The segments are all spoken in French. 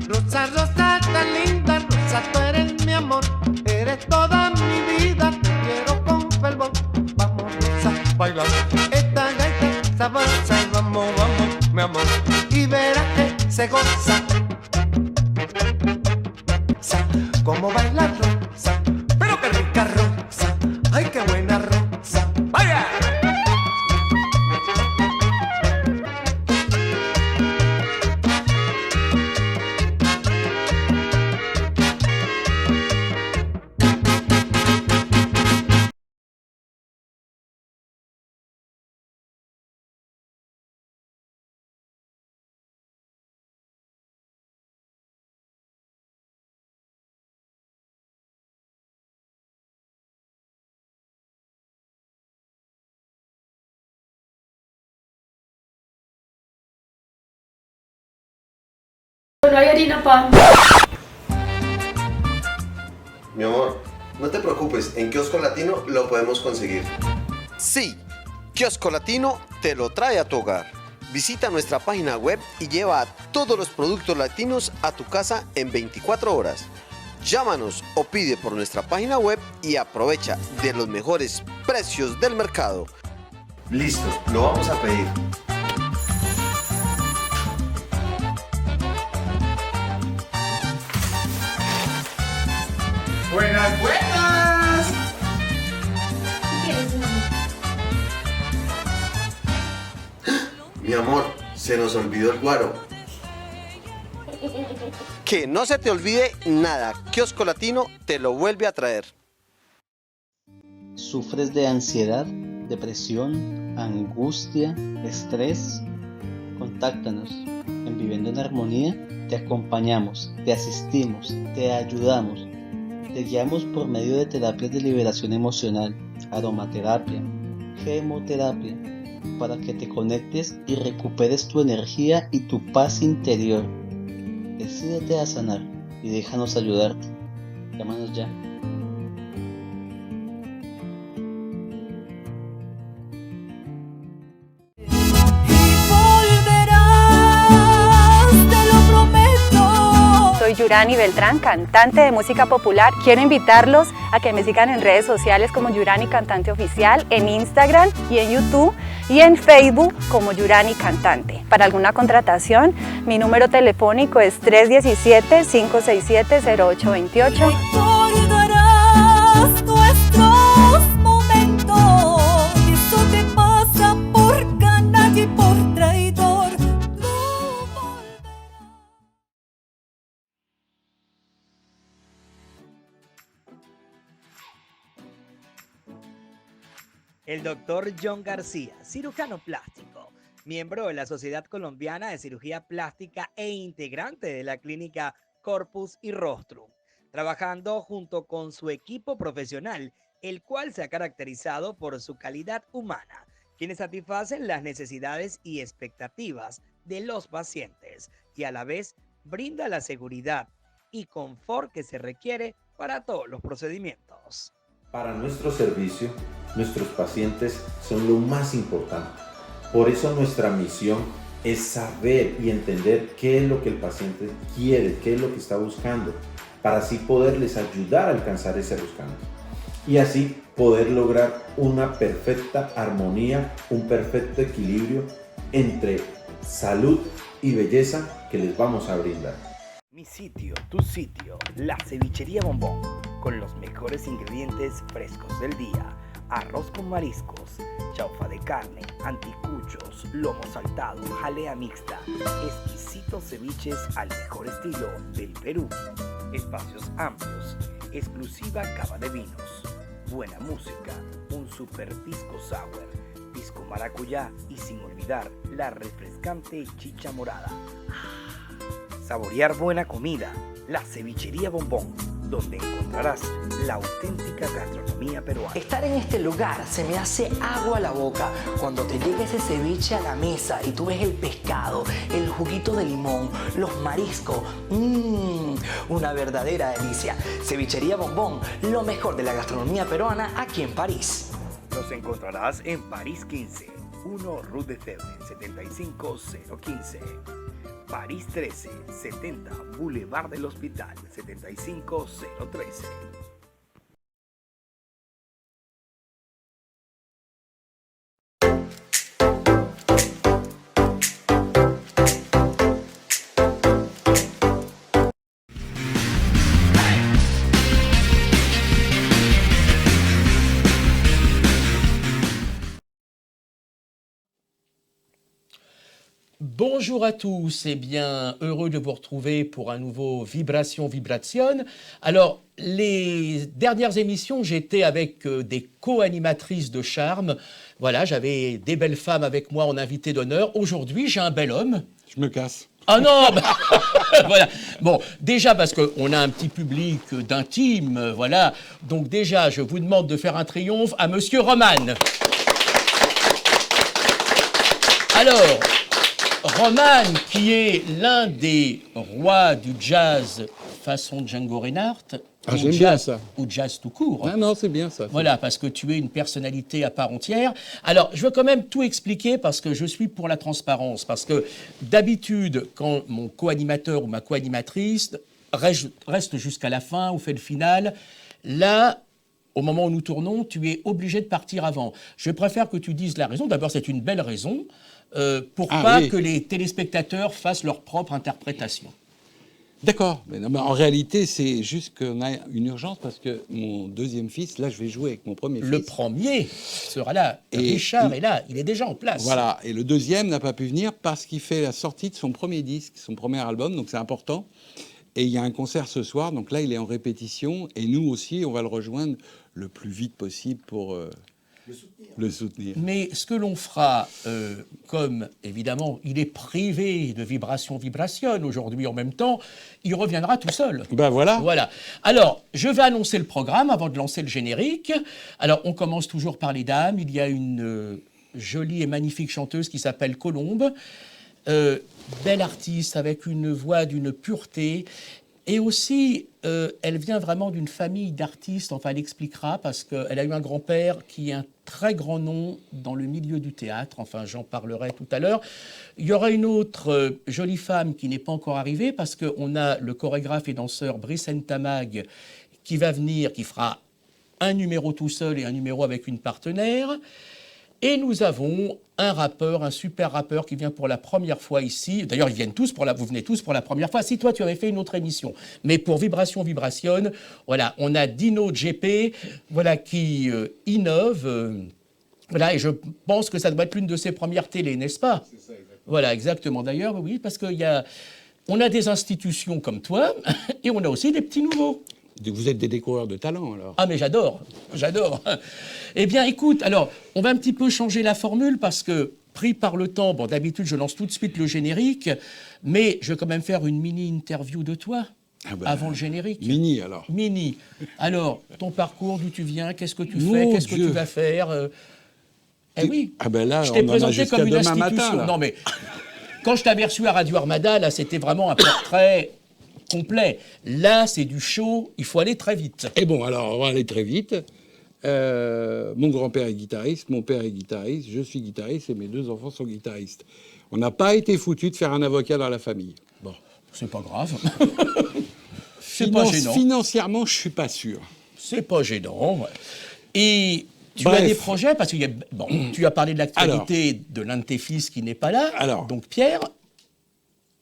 Rosa, Rosa, tan linda, Rosa, tú eres mi amor, eres toda mi vida, te quiero con fervor. Vamos, Rosa, baila esta gaita sabrosa y vamos, vamos, mi amor, y verás que se goza. Como baila Rosa, pero qué rica Rosa, ay qué buena Rosa, vaya. No hay harina pan. Mi amor, no te preocupes, en Kiosco Latino lo podemos conseguir. Sí, Kiosco Latino te lo trae a tu hogar. Visita nuestra página web y lleva todos los productos latinos a tu casa en 24 horas. Llámanos o pide por nuestra página web y aprovecha de los mejores precios del mercado. Listo, lo vamos a pedir. ¡Buenas, buenas! Mi amor, se nos olvidó el guaro. Que no se te olvide nada, Kiosco Latino te lo vuelve a traer. ¿Sufres de ansiedad, depresión, angustia, estrés? Contáctanos. En Viviendo en Armonía te acompañamos, te asistimos, te ayudamos. Te guiamos por medio de terapias de liberación emocional, aromaterapia, gemoterapia, para que te conectes y recuperes tu energía y tu paz interior. Decídete a sanar y déjanos ayudarte. Llámanos ya. Soy Yurani Beltrán, cantante de música popular. Quiero invitarlos a que me sigan en redes sociales como Yurani Cantante Oficial, en Instagram y en YouTube y en Facebook como Yurani Cantante. Para alguna contratación, mi número telefónico es 317-567-0828. Recordarás nuestros momentos, y eso te pasa por canalla y por traidor. El doctor John García, cirujano plástico, miembro de la Sociedad Colombiana de Cirugía Plástica e integrante de la clínica Corpus y Rostrum, trabajando junto con su equipo profesional, el cual se ha caracterizado por su calidad humana, quienes satisfacen las necesidades y expectativas de los pacientes y a la vez brinda la seguridad y confort que se requiere para todos los procedimientos. Para nuestro servicio, nuestros pacientes son lo más importante. Por eso nuestra misión es saber y entender qué es lo que el paciente quiere, qué es lo que está buscando, para así poderles ayudar a alcanzar ese buscando. Y así poder lograr una perfecta armonía, un perfecto equilibrio entre salud y belleza que les vamos a brindar. Mi sitio, tu sitio, la Cevichería Bombón, con los mejores ingredientes frescos del día. Arroz con mariscos, chaufa de carne, anticuchos, lomo saltado, jalea mixta, exquisitos ceviches al mejor estilo del Perú. Espacios amplios, exclusiva cava de vinos, buena música, un super pisco sour, pisco maracuyá y sin olvidar la refrescante chicha morada. Saborear buena comida, la Cevichería Bombón, donde encontrarás la auténtica gastronomía peruana. Estar en este lugar se me hace agua a la boca cuando te llega ese ceviche a la mesa y tú ves el pescado, el juguito de limón, los mariscos. Una verdadera delicia. Cevichería Bombón, lo mejor de la gastronomía peruana aquí en París. Nos encontrarás en París 15, 1 Rue de Febre, 75015. París 13, 70 Boulevard del Hospital, 75013. Bonjour à tous, et bien heureux de vous retrouver pour un nouveau Vibration. Alors, les dernières émissions, j'étais avec des co-animatrices de charme. Voilà, j'avais des belles femmes avec moi en invité d'honneur. Aujourd'hui, j'ai un bel homme. Je me casse. Ah non voilà. Bon, déjà parce qu'on a un petit public d'intime, voilà. Donc déjà, je vous demande de faire un triomphe à Monsieur Roman. Alors... Roman, qui est l'un des rois du jazz façon Django Reinhardt, Ah, j'aime bien ça. ou jazz tout court. Ah non, c'est bien ça. Voilà, parce que tu es une personnalité à part entière. Alors, je veux quand même tout expliquer parce que je suis pour la transparence. Parce que d'habitude, quand mon co-animateur ou ma co-animatrice reste jusqu'à la fin ou fait le final, là, au moment où nous tournons, tu es obligé de partir avant. Je préfère que tu dises la raison. D'abord, c'est une belle raison. Pour pas que les téléspectateurs fassent leur propre interprétation. D'accord. Mais non, mais en réalité, c'est juste qu'on a une urgence parce que mon deuxième fils, là, je vais jouer avec mon premier fils. Le premier sera là. Et Richard est là. Il est déjà en place. Voilà. Et le deuxième n'a pas pu venir parce qu'il fait la sortie de son premier disque, son premier album. Donc, c'est important. Et il y a un concert ce soir. Donc là, il est en répétition. Et nous aussi, on va le rejoindre le plus vite possible pour... le soutenir. Mais ce que l'on fera, comme évidemment il est privé de Vibration aujourd'hui en même temps, il reviendra tout seul. Ben voilà. Voilà. Alors, je vais annoncer le programme avant de lancer le générique. Alors, on commence toujours par les dames. Il y a une jolie et magnifique chanteuse qui s'appelle Colombe. Belle artiste avec une voix d'une pureté. Et aussi, elle vient vraiment d'une famille d'artistes, enfin elle expliquera, parce qu'elle a eu un grand-père qui est un très grand nom dans le milieu du théâtre, enfin j'en parlerai tout à l'heure. Il y aura une autre jolie femme qui n'est pas encore arrivée, parce qu'on a le chorégraphe et danseur Brice Ntamag qui va venir, qui fera un numéro tout seul et un numéro avec une partenaire. Et nous avons un rappeur, un super rappeur qui vient pour la première fois ici. D'ailleurs, vous venez tous pour la première fois. Si toi, tu avais fait une autre émission. Mais pour Vibration, voilà, on a Dino GP, voilà, qui innove. Voilà, et je pense que ça doit être l'une de ses premières télés, n'est-ce pas? C'est ça, exactement. Voilà, exactement. D'ailleurs, oui, parce on a des institutions comme toi et on a aussi des petits nouveaux. Vous êtes des découvreurs de talent, alors. Ah, mais j'adore. Eh bien, écoute, alors, on va un petit peu changer la formule parce que, pris par le temps, bon, d'habitude, je lance tout de suite le générique, mais je vais quand même faire une mini-interview de toi avant le générique. Mini, alors. Mini. Alors, ton parcours, d'où tu viens, qu'est-ce que tu fais, qu'est-ce que tu vas faire Eh oui. Ah ben là, je t'ai présenté comme une institution. Matin, non, mais quand je t'avais reçu à Radio Armada, là, c'était vraiment un portrait complet. Là, c'est du show, il faut aller très vite. Et bon, alors, on va aller très vite. Mon grand-père est guitariste, mon père est guitariste, je suis guitariste et mes deux enfants sont guitaristes. On n'a pas été foutus de faire un avocat dans la famille. Bon, c'est pas grave. C'est pas gênant. Financièrement, je suis pas sûr. C'est pas gênant. Ouais. Et tu as des projets parce que tu as parlé de l'actualité de l'un de tes fils qui n'est pas là. Alors, donc Pierre.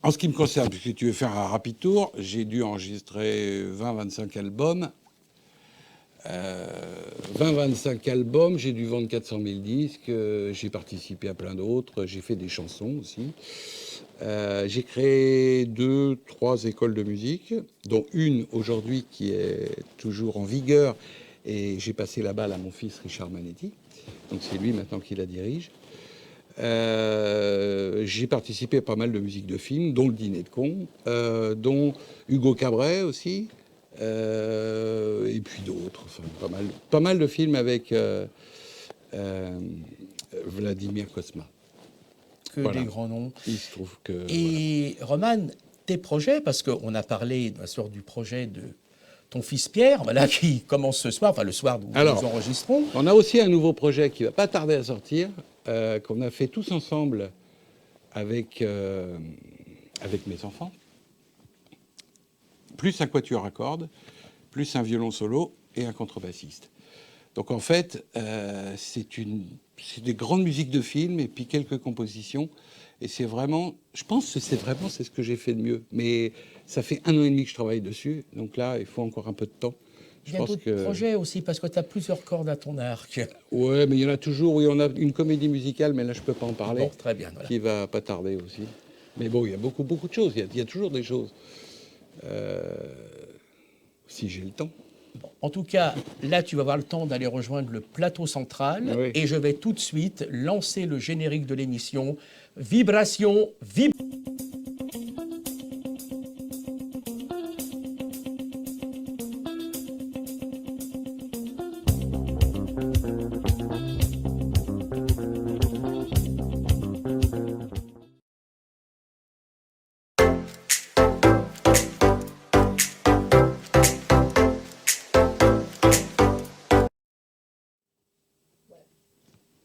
En ce qui me concerne, puisque tu veux faire un rapide tour, j'ai dû enregistrer 20-25 albums. 20-25 albums, j'ai dû vendre 400 000 disques, j'ai participé à plein d'autres, j'ai fait des chansons aussi. J'ai créé 2-3 écoles de musique, dont une aujourd'hui qui est toujours en vigueur, et j'ai passé la balle à mon fils Richard Manetti, donc c'est lui maintenant qui la dirige. J'ai participé à pas mal de musique de film, dont Le Dîner de Cons, dont Hugo Cabret aussi, et puis d'autres, enfin, pas mal de films avec Vladimir Cosma. Que voilà. Des grands noms. Il se trouve que... Et voilà. Roman, tes projets, parce qu'on a parlé bien sûr du projet de ton fils Pierre, voilà, qui commence ce soir, enfin le soir où nous enregistrons. On a aussi un nouveau projet qui ne va pas tarder à sortir, qu'on a fait tous ensemble avec avec mes enfants, plus un quatuor à cordes, plus un violon solo et un contrebassiste. Donc en fait, c'est des grandes musiques de film et puis quelques compositions. Et c'est vraiment, je pense que c'est ce que j'ai fait de mieux. Mais ça fait 1 an et demi que je travaille dessus. Donc là, il faut encore un peu de temps. Il y a d'autres projets aussi, parce que tu as plusieurs cordes à ton arc. Ouais, mais il y en a toujours. Oui, on a une comédie musicale, mais là, je ne peux pas en parler. Bon, très bien. Voilà. Qui va pas tarder aussi. Mais bon, il y a beaucoup de choses. Il y a toujours des choses. Si j'ai le temps. Bon, en tout cas, là, tu vas avoir le temps d'aller rejoindre le plateau central. Oui. Et je vais tout de suite lancer le générique de l'émission. Vibration,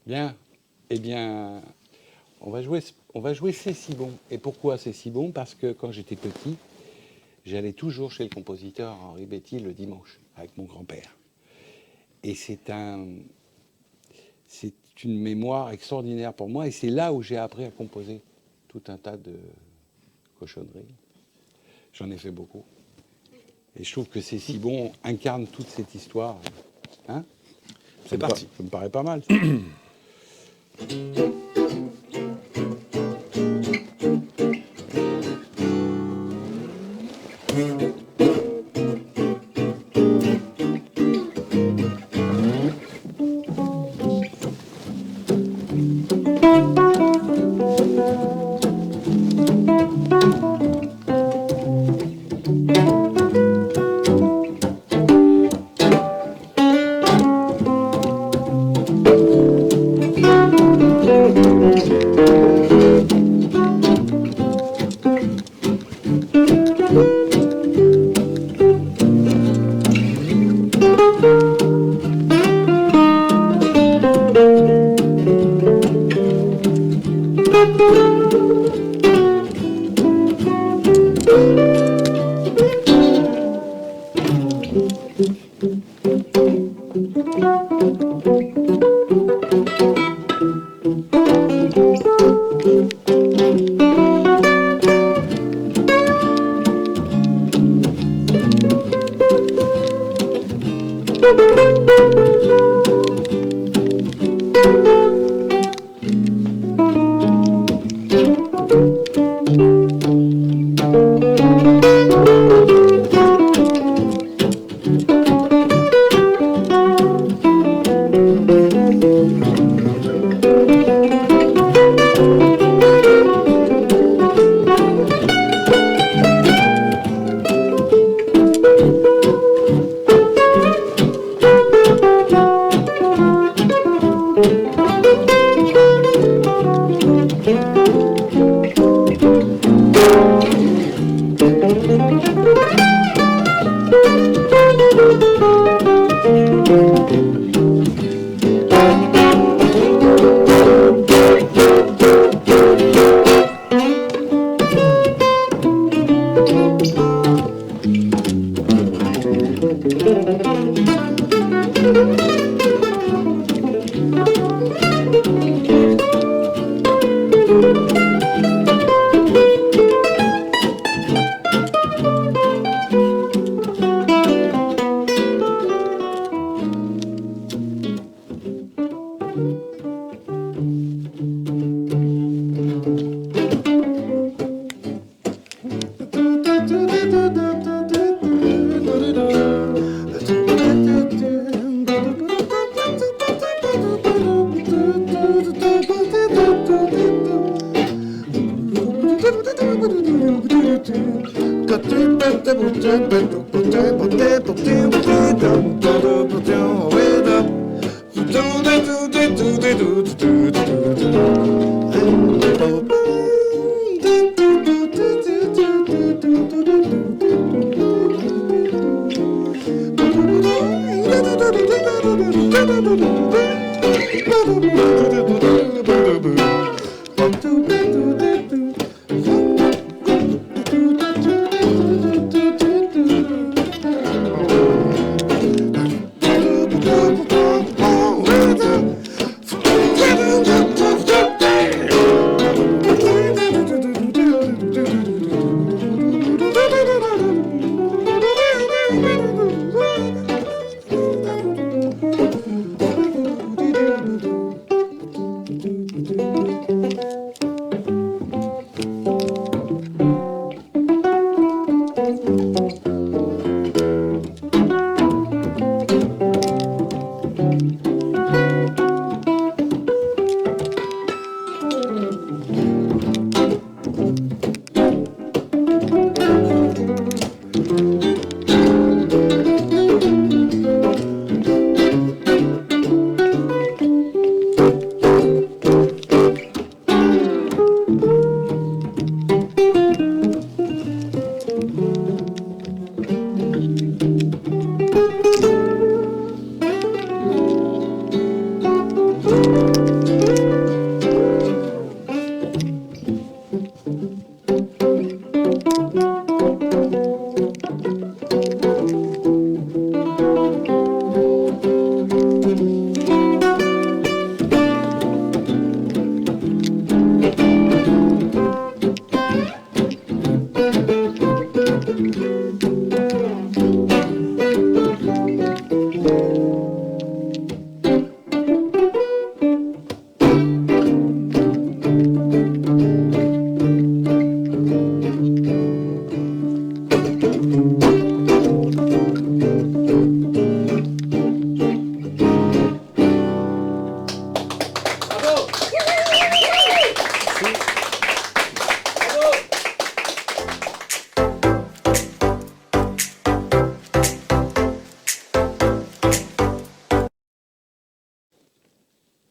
Bien. Eh bien, on va jouer C'est si bon. Et pourquoi C'est si bon? Parce que quand j'étais petit, j'allais toujours chez le compositeur Henri Betty le dimanche avec mon grand-père. Et c'est une mémoire extraordinaire pour moi. Et c'est là où j'ai appris à composer tout un tas de cochonneries. J'en ai fait beaucoup. Et je trouve que C'est si bon incarne toute cette histoire. Hein? C'est parti. Ça me paraît pas mal. Ça.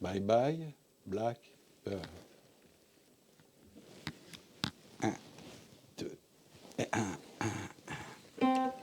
Bye bye, Blackbird. 1, 2 et 1, 1.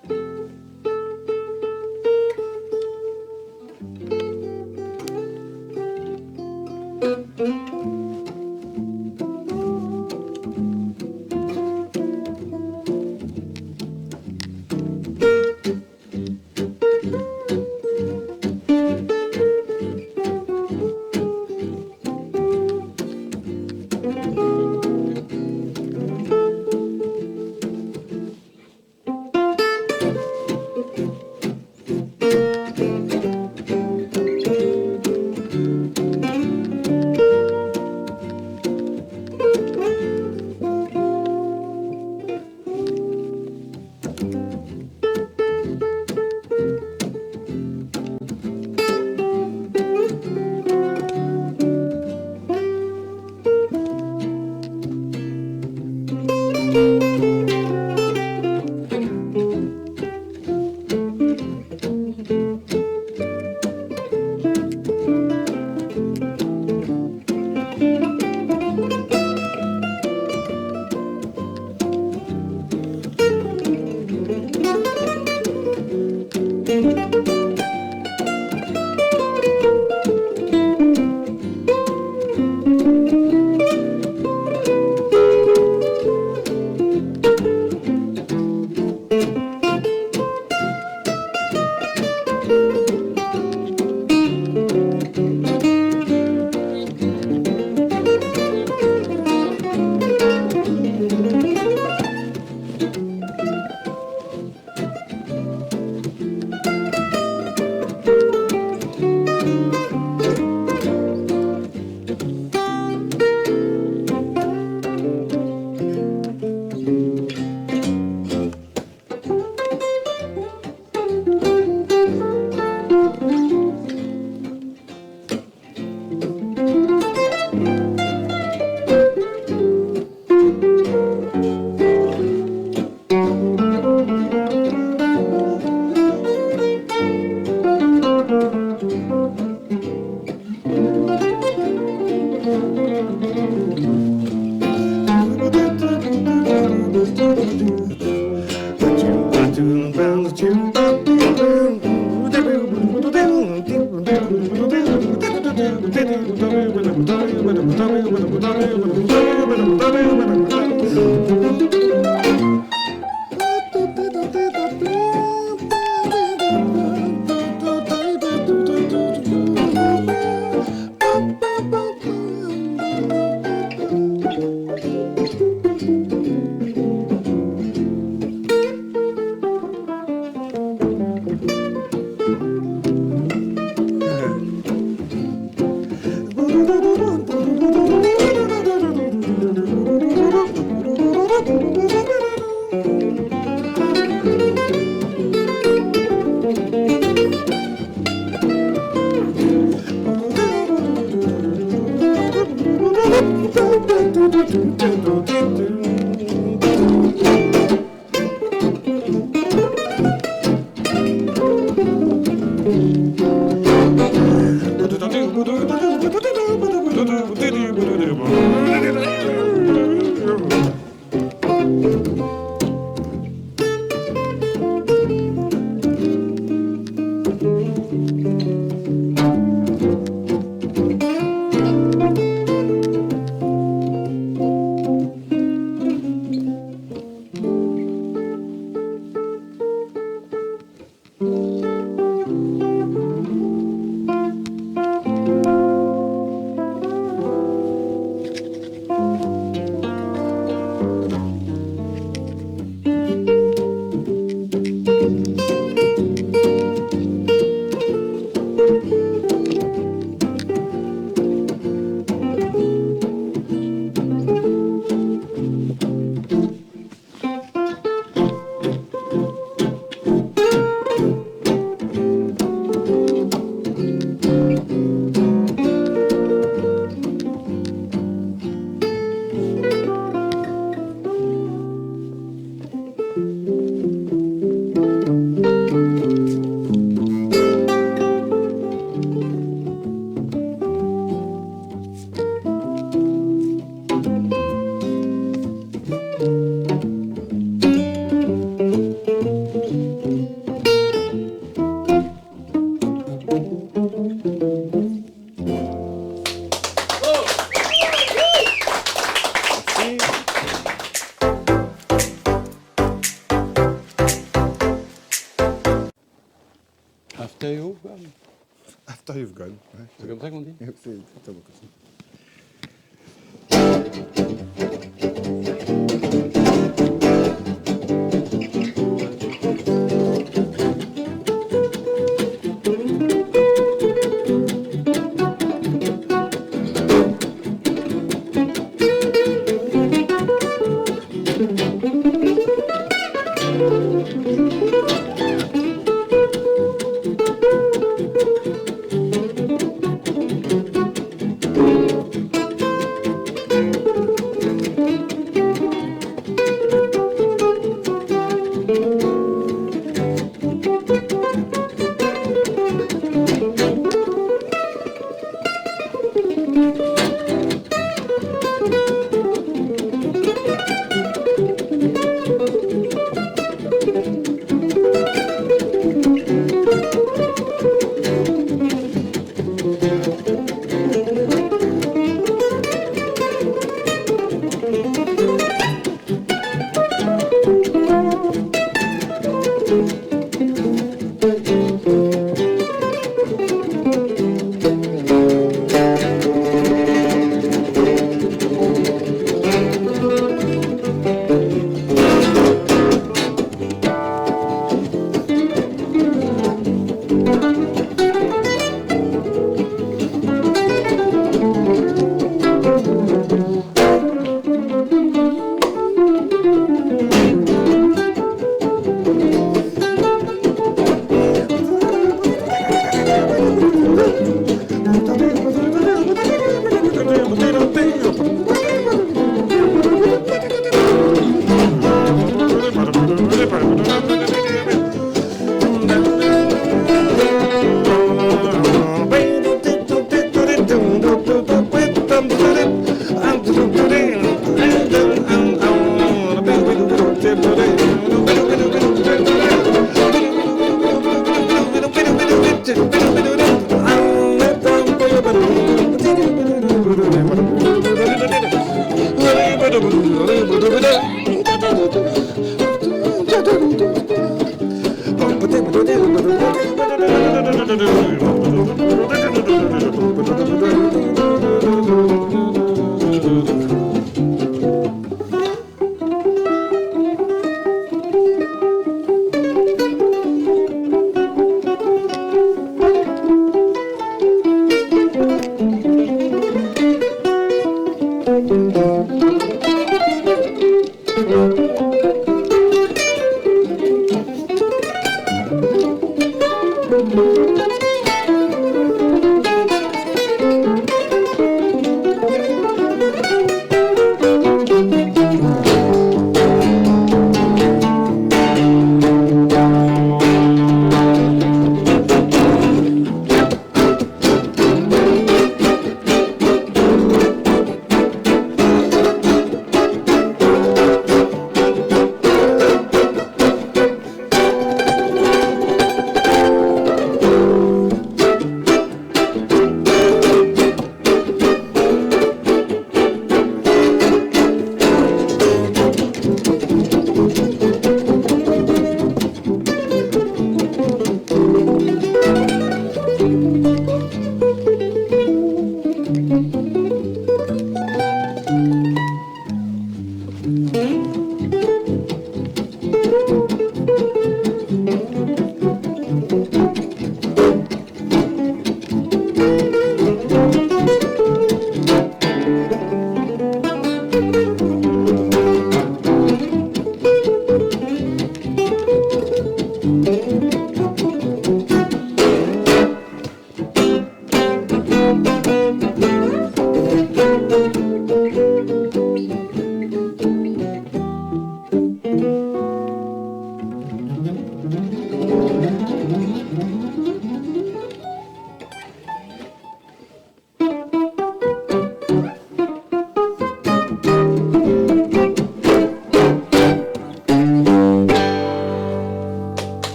stéréo, quoi. After you've gone. Ouais. C'est comme ça qu'on dit? C'est exactement comme ça.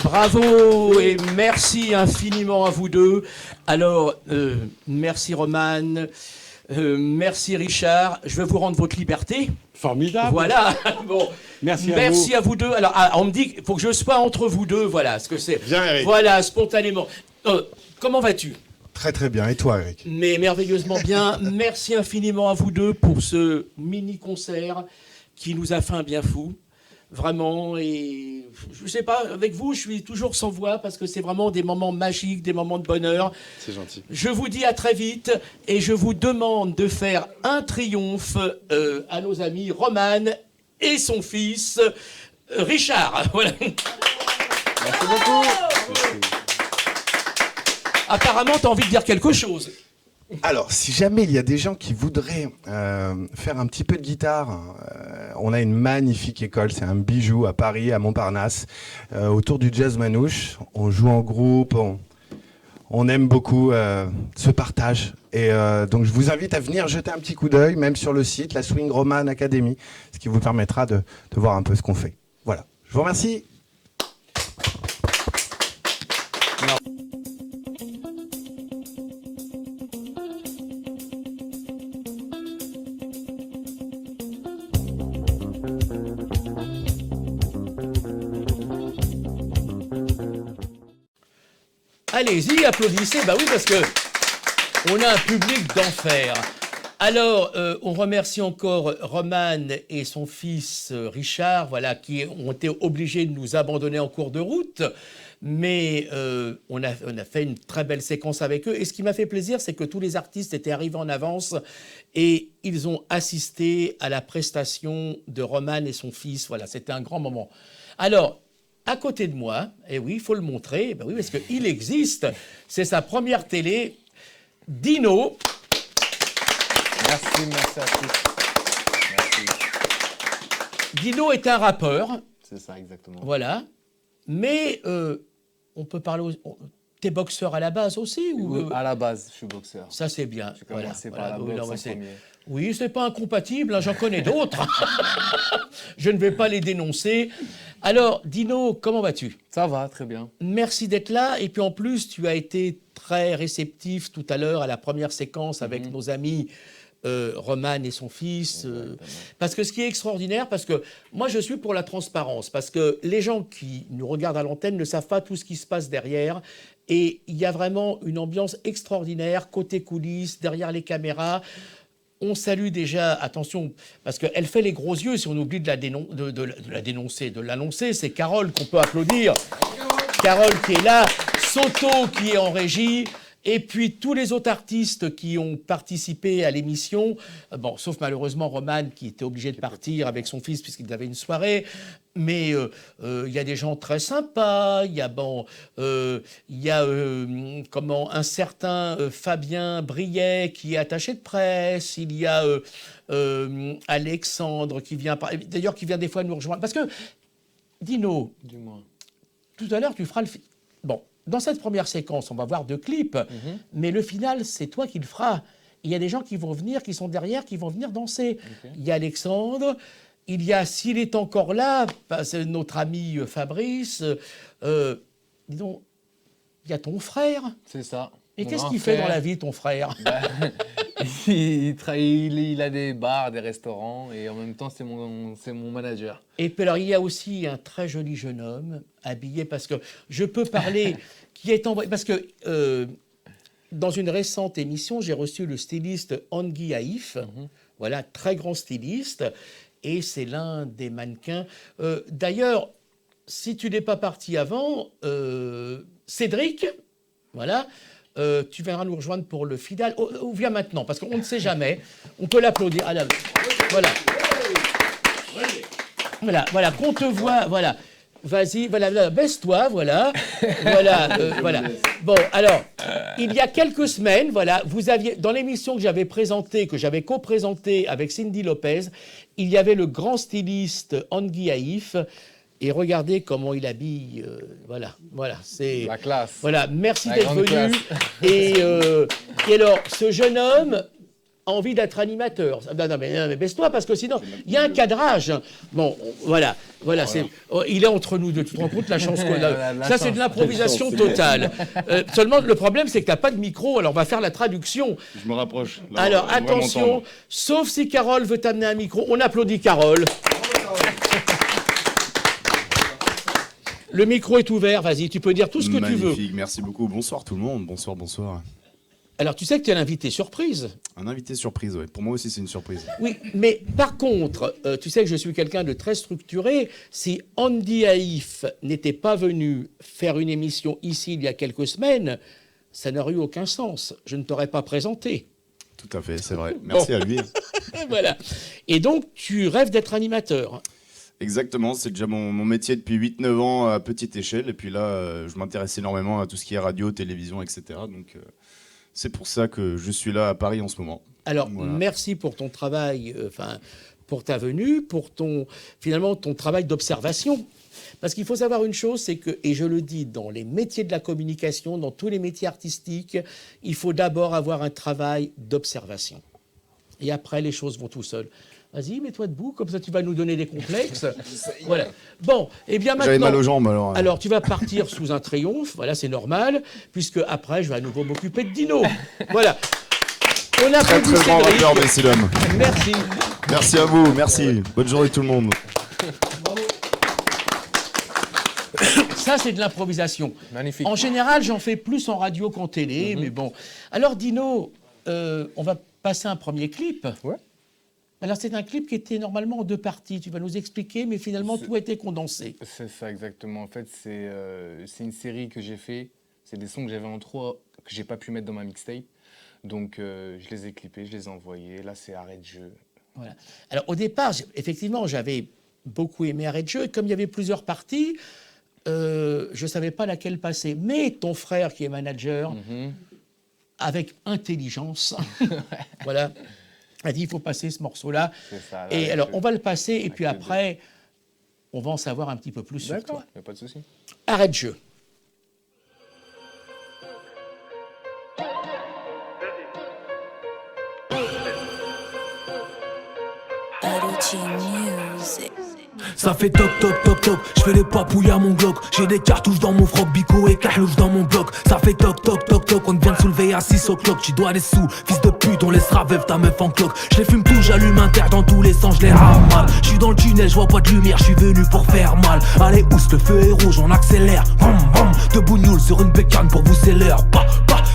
Bravo et merci infiniment à vous deux. Alors, merci Romane, Merci Richard. Je vais vous rendre votre liberté. Formidable. Voilà. Bon. Merci à vous deux. Alors, on me dit qu'il faut que je sois entre vous deux. Voilà ce que c'est. Viens, Eric. Voilà, spontanément. Comment vas-tu? Très très bien. Et toi, Eric? Mais merveilleusement bien. Merci infiniment à vous deux pour ce mini-concert qui nous a fait un bien fou. Vraiment, et je sais pas, avec vous, je suis toujours sans voix parce que c'est vraiment des moments magiques, des moments de bonheur. C'est gentil. Je vous dis à très vite et je vous demande de faire un triomphe à nos amis Roman et son fils Richard. Voilà. Merci beaucoup. Apparemment, tu as envie de dire quelque chose. Alors, si jamais il y a des gens qui voudraient faire un petit peu de guitare, on a une magnifique école, c'est un bijou à Paris, à Montparnasse, autour du jazz manouche. On joue en groupe, on aime beaucoup ce partage. Et donc, je vous invite à venir jeter un petit coup d'œil, même sur le site, la Swing Roman Academy, ce qui vous permettra de voir un peu ce qu'on fait. Voilà, je vous remercie. Allez-y, applaudissez. Bah oui, parce que on a un public d'enfer. Alors, on remercie encore Roman et son fils Richard, voilà, qui ont été obligés de nous abandonner en cours de route. Mais on a fait une très belle séquence avec eux. Et ce qui m'a fait plaisir, c'est que tous les artistes étaient arrivés en avance et ils ont assisté à la prestation de Roman et son fils. Voilà, c'était un grand moment. Alors, à côté de moi, et oui, il faut le montrer, ben oui, parce qu'il existe, c'est sa première télé, Dino. Merci à tous. Merci. Dino est un rappeur. C'est ça, exactement. Voilà. Mais on peut parler... T'es boxeur à la base aussi ou... À la base, je suis boxeur. Ça, c'est bien. J'ai commencé par la boxe en premier. Oui, c'est pas incompatible, hein, j'en connais d'autres. Je ne vais pas les dénoncer. Alors, Dino, comment vas-tu? Ça va, très bien. Merci d'être là. Et puis en plus, tu as été très réceptif tout à l'heure à la première séquence avec nos amis Roman et son fils. Parce que ce qui est extraordinaire, parce que moi je suis pour la transparence, parce que les gens qui nous regardent à l'antenne ne savent pas tout ce qui se passe derrière. Et il y a vraiment une ambiance extraordinaire, côté coulisses, derrière les caméras. On salue déjà, attention, parce qu'elle fait les gros yeux si on oublie de la dénoncer, de l'annoncer. C'est Carole qu'on peut applaudir. Carole qui est là, Soto qui est en régie, et puis tous les autres artistes qui ont participé à l'émission. Bon, sauf malheureusement Roman qui était obligé de partir avec son fils puisqu'il avait une soirée. Mais il y a des gens très sympas. Il y a un certain Fabien Briet qui est attaché de presse. Il y a Alexandre qui vient, d'ailleurs, qui vient des fois nous rejoindre. Parce que, Dino, dis-moi. Tout à l'heure, tu feras le... Bon, dans cette première séquence, on va voir 2 clips, mais le final, c'est toi qui le feras. Il y a des gens qui vont venir, qui sont derrière, qui vont venir danser. Okay. Il y a Alexandre... Il y a, s'il est encore là, c'est notre ami Fabrice, dis donc, il y a ton frère. C'est ça. Et qu'est-ce qu'il fait dans la vie, ton frère? Il a des bars, des restaurants, et en même temps, c'est mon manager. Et puis alors, il y a aussi un très joli jeune homme, habillé, parce que je peux parler, qui est envoyé, parce que dans une récente émission, j'ai reçu le styliste Angui Haïf, voilà, très grand styliste, et c'est l'un des mannequins. D'ailleurs, si tu n'es pas parti avant, Cédric, voilà, tu viendras nous rejoindre pour le final. Ou viens maintenant, parce qu'on ne sait jamais. On peut l'applaudir. Voilà, qu'on te voit, voilà. Vas-y, voilà, baisse-toi, voilà. Voilà. Bon, alors, il y a quelques semaines, voilà, vous aviez, dans l'émission que j'avais présentée, que j'avais co-présentée avec Cindy Lopez, il y avait le grand styliste Angui Haïf, et regardez comment il habille, voilà, c'est... La classe. Voilà, merci d'être venu. Et alors, ce jeune homme, envie d'être animateur. Non, mais baisse-toi, parce que sinon, il y a un cadrage. Bon, voilà. Il est entre nous deux. Tu te rends compte la chance qu'on a. Ça, c'est de l'improvisation totale. Seulement, le problème, c'est que tu n'as pas de micro, alors on va faire la traduction. Je me rapproche. Là, alors, attention, sauf si Carole veut t'amener un micro. On applaudit Carole. Le micro est ouvert, vas-y, tu peux dire tout ce que tu veux. Magnifique, merci beaucoup. Bonsoir tout le monde, bonsoir. Alors, tu sais que tu es l'invité surprise. Un invité surprise, oui. Pour moi aussi, c'est une surprise. Oui, mais par contre, tu sais que je suis quelqu'un de très structuré. Si Andy Haïf n'était pas venu faire une émission ici il y a quelques semaines, ça n'aurait eu aucun sens. Je ne t'aurais pas présenté. Tout à fait, c'est vrai. Merci à lui. Voilà. Et donc, tu rêves d'être animateur. Exactement, c'est déjà mon métier depuis 8-9 ans à petite échelle. Et puis là, je m'intéresse énormément à tout ce qui est radio, télévision, etc. Donc... c'est pour ça que je suis là à Paris en ce moment. Alors, merci pour ton travail, pour ta venue, pour ton travail d'observation. Parce qu'il faut savoir une chose, c'est que, et je le dis dans les métiers de la communication, dans tous les métiers artistiques, il faut d'abord avoir un travail d'observation. Et après, les choses vont tout seules. Vas-y, mets-toi debout, comme ça tu vas nous donner des complexes. Voilà. Bon, et bien maintenant... J'avais mal aux jambes alors. Alors tu vas partir sous un triomphe, voilà, c'est normal, puisque après je vais à nouveau m'occuper de Dino. Voilà. On a très grand rappeur, messieurs dames. Merci. Merci à vous, merci. Bonne journée tout le monde. Ça, c'est de l'improvisation. Magnifique. En général, j'en fais plus en radio qu'en télé, mais bon. Alors Dino, on va passer un premier clip. Ouais. Alors, c'est un clip qui était normalement en 2 parties. Tu vas nous expliquer, mais finalement, tout a été condensé. C'est ça, exactement. En fait, c'est une série que j'ai fait. C'est des sons que j'avais en 3 que j'ai pas pu mettre dans ma mixtape. Donc, je les ai clippés, je les ai envoyés. Là, c'est Arrêt de jeu. Voilà. Alors, au départ, effectivement, j'avais beaucoup aimé Arrêt de jeu. Et comme il y avait plusieurs parties, je ne savais pas laquelle passer. Mais ton frère, qui est manager, avec intelligence, voilà, a dit il faut passer ce morceau-là. Ça, et alors, on va le passer, et puis après, on va en savoir un petit peu plus sur toi. Il n'y a pas de souci. Arrêt de jeu. Ça fait toc toc toc toc, je fais les papouilles à mon Glock. J'ai des cartouches dans mon froc, bico et carlouche dans mon bloc. Ça fait toc toc toc toc, on vient de soulever à 6 o'clock. Tu dois les sous, fils de pute, on laissera veuve ta meuf en cloque. Je les fume tout, j'allume un terre dans tous les sens, je les ramale. Je suis dans le tunnel, je vois pas de lumière, je suis venu pour faire mal. Allez ousse, le feu est rouge, on accélère. Debout nul sur une bécane pour vous c'est l'heure.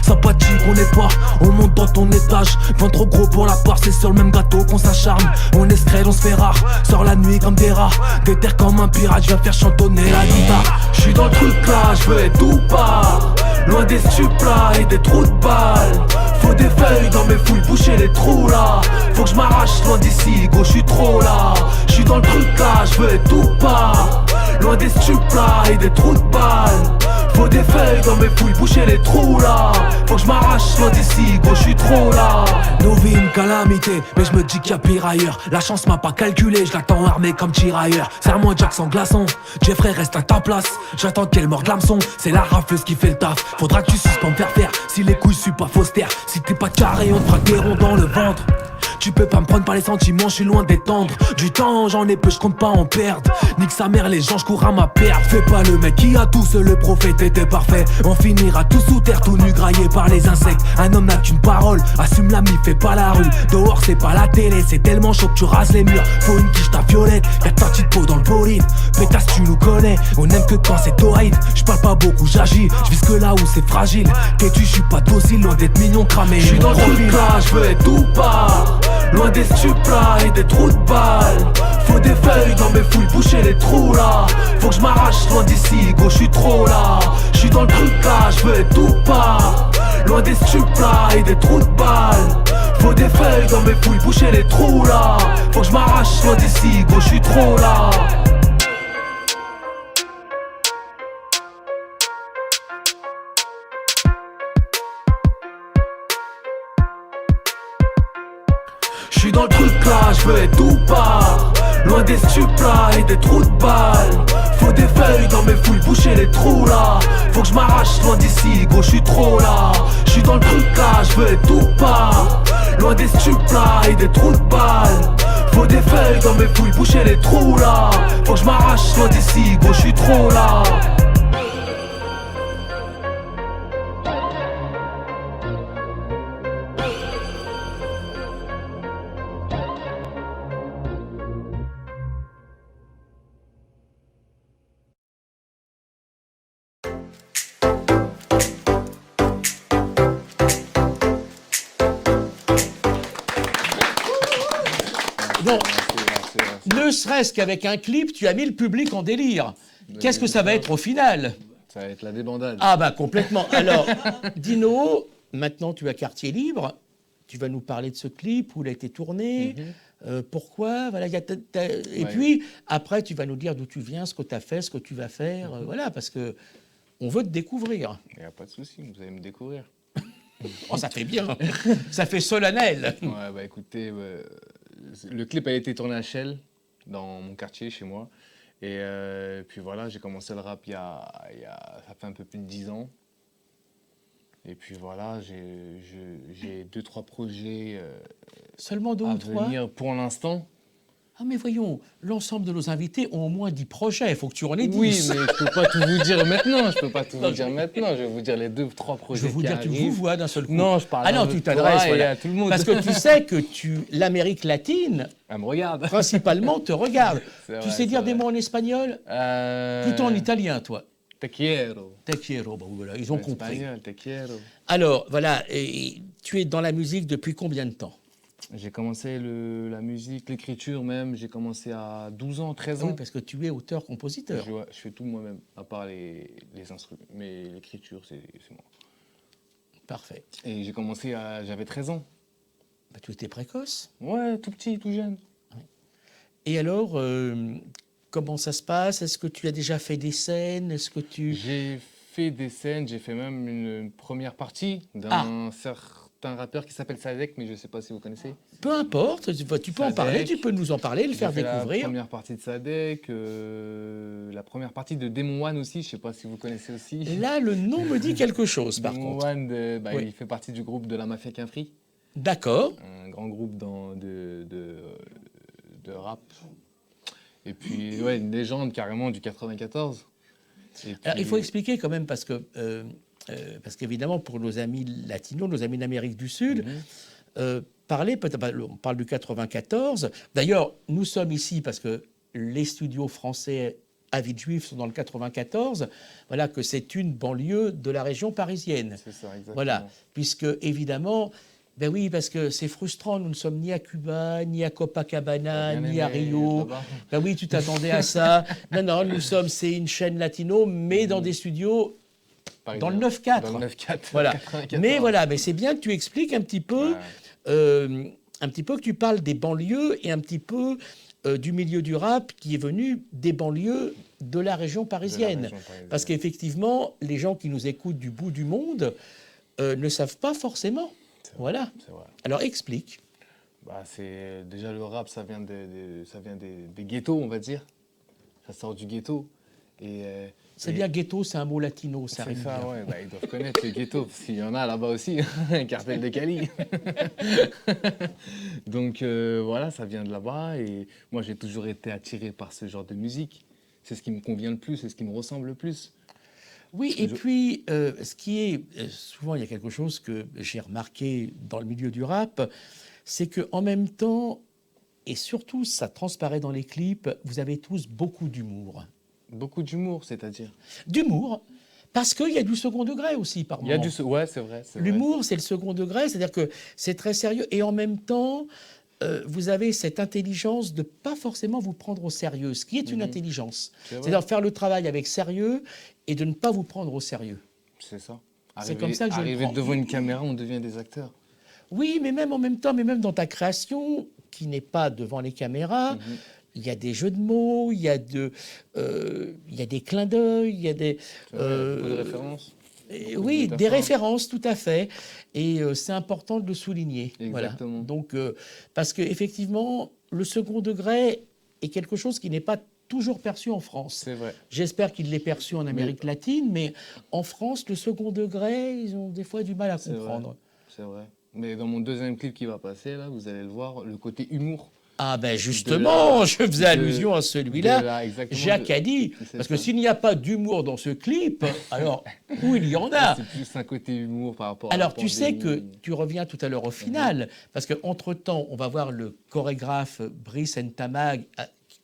Sympathique, on n'est pas, on monte dans ton étage. Vent trop gros pour la part, c'est sur le même gâteau qu'on s'acharne. On est scred, on se fait rare, sort la nuit comme des rats. Déterre comme un pirate, je viens faire chantonner la guitare. Je suis dans le truc là, je veux être tout part. Loin des stupes-là et des trous de balles. Faut des feuilles dans mes fouilles, boucher les trous là. Faut que je m'arrache loin d'ici, go, je suis trop là. Je suis dans le truc là, je veux être tout part. Loin des stupes là et des trous de balles. Faut des feuilles dans mes fouilles, boucher les trous là. Faut que je m'arrache loin d'ici, gros, je suis trop là. Nos vies une calamité, mais je me dis qu'il y a pire ailleurs. La chance m'a pas calculé, je l'attends armé comme tirailleur. Serre-moi Jack sans glaçon, Jeffrey reste à ta place. J'attends qu'elle morde l'hameçon, c'est la rafleuse qui fait le taf. Faudra que tu suces pour me faire faire, si les couilles suis pas faussaire. Si t'es pas carré, on te fera des ronds dans le ventre. Tu peux pas me prendre par les sentiments, je suis loin d'étendre. Du temps j'en ai peu, je compte pas en perdre. Nique sa mère les gens, je cours à ma perte. Fais pas le mec qui a tout, seul le prophète était parfait. On finira tout sous terre, tout nu graillé par les insectes. Un homme n'a qu'une parole, assume la mif, fais pas la rue. Dehors c'est pas la télé, c'est tellement chaud que tu rases les murs. Faut une quiche ta violette, y'a ta petite peau dans le bolide. Pétasse tu nous connais, on aime que quand c'est torride. J'parle pas beaucoup, j'agis, j'vise que là où c'est fragile. T'es-tu, j'suis pas docile, loin d'être mignon cramé. J'suis dans le truc là, j'veux être tout part. Loin des stupes là et des trous de balles. Faut des feuilles dans mes fouilles, boucher les trous là. Faut que je m'arrache loin d'ici, go, je suis trop là. Je suis dans le truc là, je veux être tout part. Loin des stupes là et des trous de balles. Faut des feuilles dans mes fouilles, boucher les trous là. Faut que je m'arrache loin d'ici, go, je suis trop là. J'suis dans le truc là, j'veux être tout part. Loin des stupes là et des trous de balles. Faut des feuilles dans mes fouilles, boucher les trous là. Faut que je m'arrache loin d'ici, gros, j'suis trop là. J'suis dans le truc là, j'veux être tout part. loin des stuplas et des trous de balles. Faut des feuilles dans mes fouilles, boucher les trous là. Faut que je m'arrache loin d'ici, gros je suis trop là. Bon, ne serait-ce qu'avec un clip, tu as mis le public en délire. Qu'est-ce que ça va être au final? Ça va être la débandade. Ah bah complètement. Alors, Dino, maintenant tu as quartier libre. Tu vas nous parler de ce clip, où il a été tourné, pourquoi, voilà. Et puis, après, tu vas nous dire d'où tu viens, ce que tu as fait, ce que tu vas faire. Voilà, parce que on veut te découvrir. Il n'y a pas de souci, vous allez me découvrir. Oh, ça fait bien. Ça fait solennel. Ouais, bah écoutez, le clip a été tourné à Chelles, dans mon quartier, chez moi. Et puis voilà, j'ai commencé le rap ça fait un peu plus de 10 ans. Et puis voilà, j'ai 2-3 projets Seulement 2 à ou 3 venir pour l'instant. Ah mais voyons, l'ensemble de nos invités ont au moins 10 projets, il faut que tu en aies 10. Oui, mais je ne peux pas tout vous dire maintenant, je vais vous dire les 2-3 projets. Je vais vous dire, tu vous vois d'un seul coup. Non, je parle Ah non, tu t'adresses à tout le monde. Parce que tu sais que l'Amérique latine, elle me regarde. Principalement, te regarde. Vrai, tu sais dire des vrai. mots en espagnol Plutôt en italien, toi. Te quiero. Te quiero, bon, voilà, ils ont compris. Espagnol, te quiero. Alors, voilà, et tu es dans la musique depuis combien de temps? J'ai commencé la musique, l'écriture même, j'ai commencé à 12 ans, 13 ans. Oui, parce que tu es auteur-compositeur. Je fais tout moi-même, à part les instruments. Mais l'écriture, c'est moi. Parfait. Et j'ai commencé j'avais 13 ans. Bah, tu étais précoce? Ouais, tout petit, tout jeune. Oui. Et alors, comment ça se passe? Est-ce que tu as déjà fait des scènes? Est-ce que tu... J'ai fait des scènes, j'ai fait même une première partie d'un certain rappeur qui s'appelle Sadek, mais je ne sais pas si vous connaissez. Peu importe, tu peux en parler, tu peux nous en parler, le faire découvrir. La première partie de Sadek, la première partie de Demon One aussi, je ne sais pas si vous connaissez aussi. Et là, le nom me dit quelque chose, par Demon contre. One, Oui. il fait partie du groupe de la Mafia Qu'un Free. D'accord. Un grand groupe de rap. Et puis, ouais, une légende carrément du 94. Et puis... Alors, il faut expliquer quand même, parce qu'évidemment, pour nos amis latinos, nos amis d'Amérique du Sud, on parle du 94. D'ailleurs, nous sommes ici parce que les studios français à Villejuif sont dans le 94. Voilà, que c'est une banlieue de la région parisienne. C'est ça, exactement. Voilà, puisque évidemment... Ben oui, parce que c'est frustrant, nous ne sommes ni à Cuba, ni à Copacabana, ni à Rio. Ben oui, tu t'attendais à ça. Non, c'est une chaîne latino, mais dans des studios dans le 9-4. Dans le 9-4. Voilà. Mais c'est bien que tu expliques un petit peu, que tu parles des banlieues et un petit peu du milieu du rap qui est venu des banlieues de la région parisienne. Parce qu'effectivement, les gens qui nous écoutent du bout du monde ne savent pas forcément. Voilà. Alors explique. C'est déjà le rap, ça vient des ghettos, on va dire. Ça sort du ghetto. C'est bien ghetto, c'est un mot latino, ça c'est rime ça, bien. ouais. Ils doivent connaître les ghettos, s'il y en a là-bas aussi, cartel de Cali. Donc voilà, ça vient de là-bas. Et moi, j'ai toujours été attiré par ce genre de musique. C'est ce qui me convient le plus, c'est ce qui me ressemble le plus. Oui, et puis, ce qui est... souvent, il y a quelque chose que j'ai remarqué dans le milieu du rap, c'est qu'en même temps, et surtout, ça transparaît dans les clips, vous avez tous beaucoup d'humour. Beaucoup d'humour, c'est-à-dire? D'humour, parce qu'il y a du second degré aussi, par moment. Ouais, c'est vrai. L'humour, c'est le second degré, c'est-à-dire que c'est très sérieux, et en même temps... vous avez cette intelligence de ne pas forcément vous prendre au sérieux, ce qui est une intelligence. C'est-à-dire faire le travail avec sérieux et de ne pas vous prendre au sérieux. C'est ça. C'est comme ça que je le prends. Arriver devant une caméra, on devient des acteurs. Oui, mais même en même temps, mais même dans ta création, qui n'est pas devant les caméras, il y a des jeux de mots, il y a des clins d'œil, il y a des... beaucoup de références. Oui, des références, tout à fait. Et c'est important de le souligner. Exactement. Voilà. Donc, parce qu'effectivement, le second degré est quelque chose qui n'est pas toujours perçu en France. C'est vrai. J'espère qu'il l'est perçu en Amérique latine, mais en France, le second degré, ils ont des fois du mal à comprendre. C'est vrai. Mais dans mon deuxième clip qui va passer, là, vous allez le voir, le côté humour. Ah ben justement, je faisais allusion à celui-là, Jacques a dit, parce que s'il n'y a pas d'humour dans ce clip, alors où il y en a? C'est plus un côté humour par rapport à Alors la tu sais pandémie. que tu reviens tout à l'heure au final, parce qu'entre-temps, on va voir le chorégraphe Brice Ntamag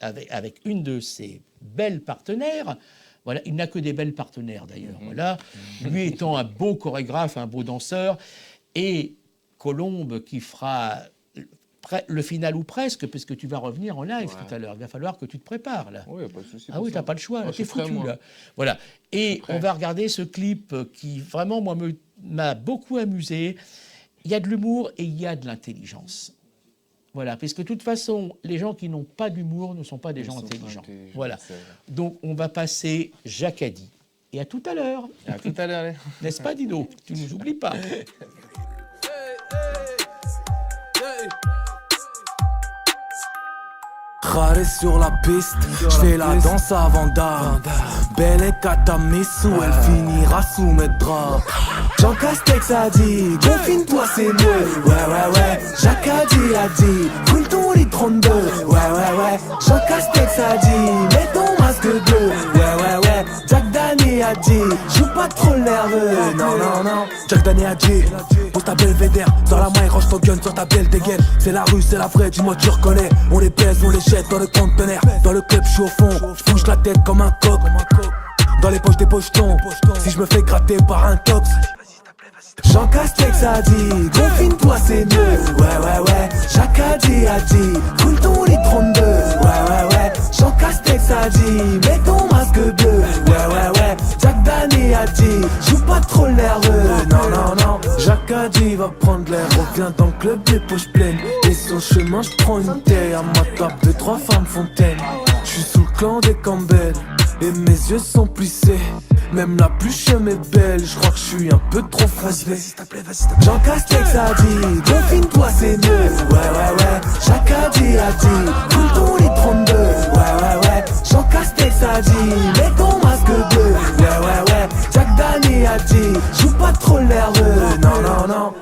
avec une de ses belles partenaires. Voilà, il n'a que des belles partenaires d'ailleurs. Voilà, lui étant un beau chorégraphe, un beau danseur, et Colombe qui fera le final ou presque, puisque tu vas revenir en live tout à l'heure. Il va falloir que tu te prépares là. Oui, pas de souci. Ah oui, t'as pas le choix, Moi, je t'es suis prêt, foutu moi. là. Voilà. Et Je suis prêt. on va regarder ce clip qui vraiment moi m'a beaucoup amusé. Il y a de l'humour et il y a de l'intelligence. Voilà, puisque de toute façon, les gens qui n'ont pas d'humour ne sont pas des gens intelligents. Voilà. Donc on va passer Jacadi. Et à tout à l'heure. À tout à l'heure. N'est-ce pas, Dino? Tu ne nous oublies pas. Raré sur la piste, j'fais la danse avant d'âme. Belle et Katamisu, elle finira sous mes draps. Jean Castex a dit, confine-toi c'est mieux. Ouais, Jacques a dit, coule ton lit 32. Ouais, Jean Castex a dit, mets ton masque bleu. Ouais, Jack Dani a dit, joue pas trop nerveux. Non, Jack Dani a dit, pose ta belvédère, dans la main et range ton gun sur ta belle dégaine. C'est la rue, c'est la vraie, dis-moi tu reconnais. On les pèse, on les jette dans le conteneur. Dans le club, j'suis au fond, j'bouge la tête comme un coq. Dans les poches des pochetons, si je me fais gratter par un tox. Jean Castex a dit, confine-toi c'est mieux. Ouais, Jacques a dit, coule ton lit 32. Ouais, Jean Castex a dit, mets ton masque bleu. Ouais, Jack Dani a dit, joue pas trop nerveux. Non, Jacques a dit, va prendre l'air, reviens dans le club des poches pleines. Et sur le chemin, j'prends une taille, à ma table 2-3 femmes fontaines. J'suis sous le clan des Campbell, et mes yeux sont plissés. Même la plus chum est belle, je crois que je suis un peu trop foncé. Jean Castex a dit, confine-toi c'est mieux. Ouais, Jacques a dit, coule ton lit 32. Ouais, Jean Castex a dit, mets ton masque bleu. Ouais, Jack Dani a dit, joue pas trop nerveux. Non.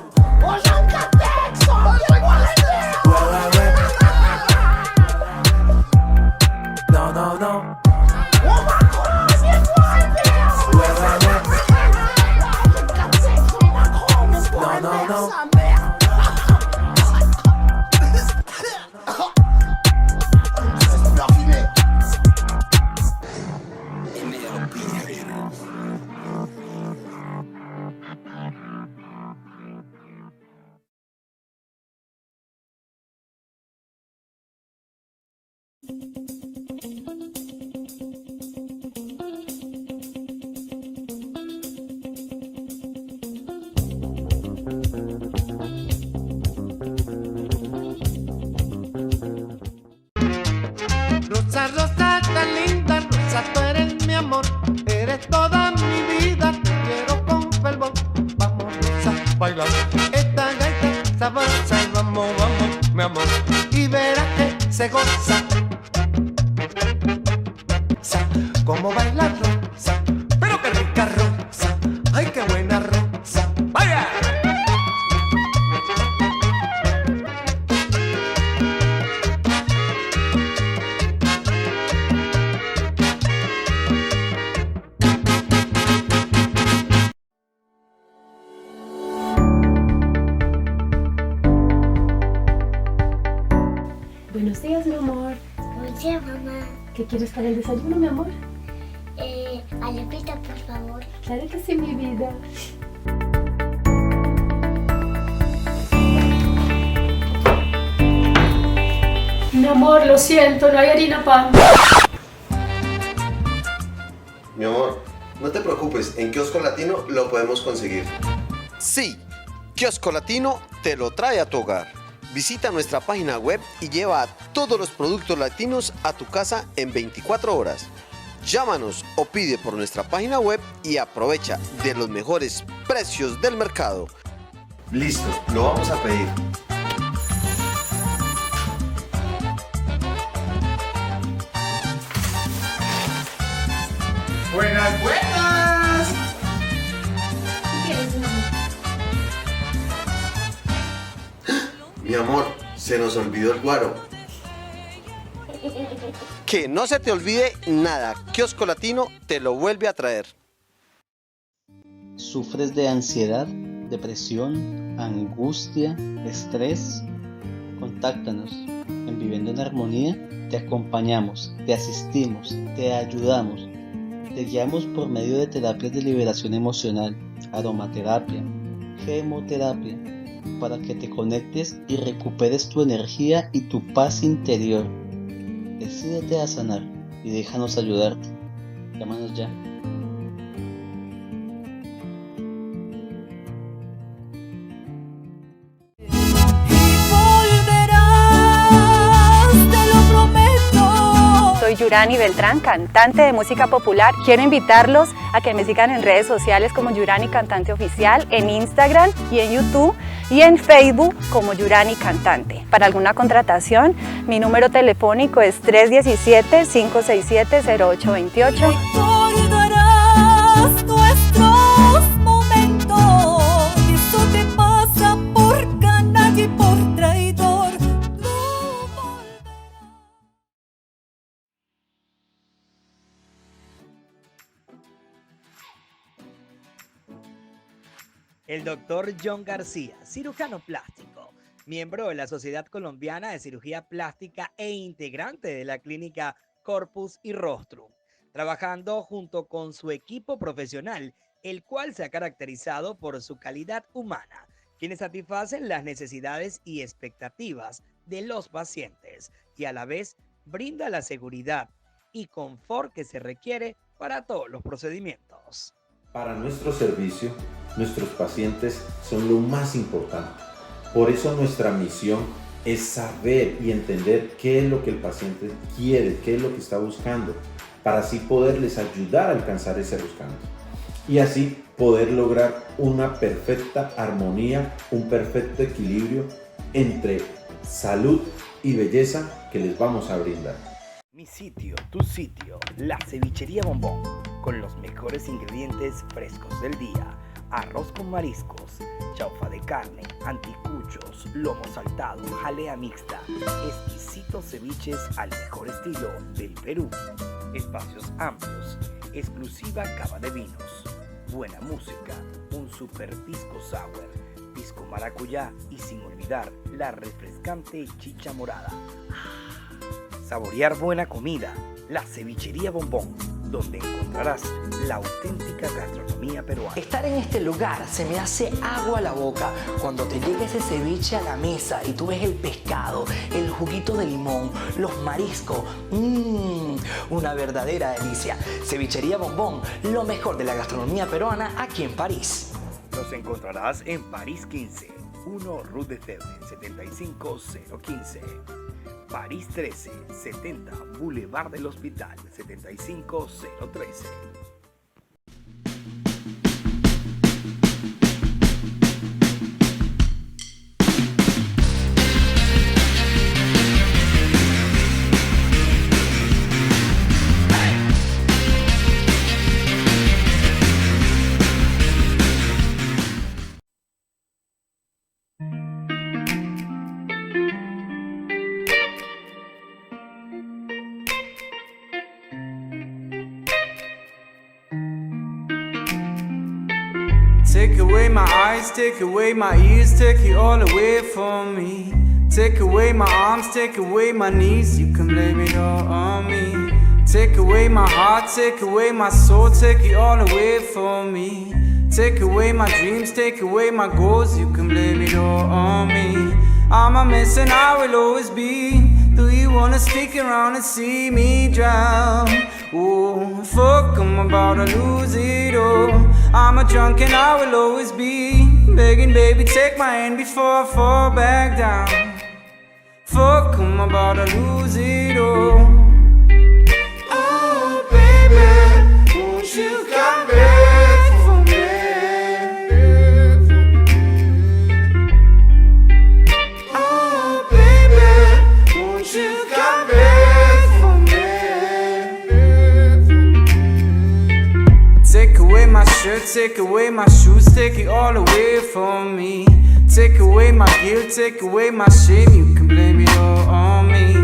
Oh Jean Castex, on vient voir les deux. Ouais. Non. On va crever, viens voir les deux. Jean Castex, on va crever, Non. sa mère. Rosa, rosa, tan linda, rosa, tú eres mi amor, eres toda mi vida, te quiero con fervor. Vamos, rosa, bailar esta gaita sabrosa y vamos, mi amor, y verás que se goza. Como baila rosa, pero qué rica rosa, ay qué buena rosa, vaya. Buenos días, mi amor. Buenos días, mamá. ¿Qué quieres para el desayuno, mi amor? Alepita, por favor. Claro que sí, mi vida. Mi amor, lo siento, no hay harina pan. Mi amor, no te preocupes, en Kiosco Latino lo podemos conseguir. Sí, Kiosco Latino te lo trae a tu hogar. Visita nuestra página web y lleva todos los productos latinos a tu casa en 24 horas. Llámanos o pide por nuestra página web y aprovecha de los mejores precios del mercado. Listo, lo vamos a pedir. Buenas. ¿Qué quieres, mi amor? Mi amor, se nos olvidó el guaro. Que no se te olvide nada. Kiosco Latino te lo vuelve a traer. ¿Sufres de ansiedad, depresión, angustia, estrés? Contáctanos. En Viviendo en Armonía te acompañamos, te asistimos, te ayudamos. Te guiamos por medio de terapias de liberación emocional, aromaterapia, gemoterapia, para que te conectes y recuperes tu energía y tu paz interior. Decídete a sanar y déjanos ayudarte. Llámanos ya. Soy Yurani Beltrán, cantante de música popular. Quiero invitarlos a que me sigan en redes sociales como Yurani Cantante Oficial, en Instagram y en YouTube, y en Facebook como Yurani Cantante. Para alguna contratación, mi número telefónico es 317-567-0828. Recordarás nuestros momentos, eso te pasa por canalla y por traidor. El doctor John García, cirujano plástico, miembro de la Sociedad Colombiana de Cirugía Plástica e integrante de la clínica Corpus y Rostrum, trabajando junto con su equipo profesional, el cual se ha caracterizado por su calidad humana, quienes satisfacen las necesidades y expectativas de los pacientes y a la vez brinda la seguridad y confort que se requiere para todos los procedimientos. Para nuestro servicio, nuestros pacientes son lo más importante. Por eso nuestra misión es saber y entender qué es lo que el paciente quiere, qué es lo que está buscando, para así poderles ayudar a alcanzar ese buscando. Y así poder lograr una perfecta armonía, un perfecto equilibrio entre salud y belleza que les vamos a brindar. Mi sitio, tu sitio, la cevichería Bombón, con los mejores ingredientes frescos del día. Arroz con mariscos, chaufa de carne, anticuchos, lomo saltado, jalea mixta, exquisitos ceviches al mejor estilo del Perú. Espacios amplios, exclusiva cava de vinos, buena música, un super pisco sour, pisco maracuyá y sin olvidar la refrescante chicha morada. Saborear buena comida, la cevichería Bombón, donde encontrarás la auténtica gastronomía peruana. Estar en este lugar se me hace agua a la boca cuando te llega ese ceviche a la mesa y tú ves el pescado, el juguito de limón, los mariscos. Una verdadera delicia. Cevichería Bombón, lo mejor de la gastronomía peruana aquí en París. Los encontrarás en París 15, 1 Rue de Febvre, 75015. París 13, 70 Boulevard del Hospital, 75013. Take away my eyes, take away my ears, take it all away from me. Take away my arms, take away my knees, you can blame it all on me. Take away my heart, take away my soul, take it all away from me. Take away my dreams, take away my goals, you can blame it all on me. I'm a mess and I will always be. Do you wanna stick around and see me drown? Oh, fuck, I'm about to lose it all. I'm a drunk and I will always be begging, baby, take my hand before I fall back down. Fuck, I'm about to lose it all. Oh, baby, won't you come back for me? Oh, baby, won't you come back for me? Take away my shirt, take away my shoes, take it all away from me. Take away my guilt, take away my shame, you can blame it all on me.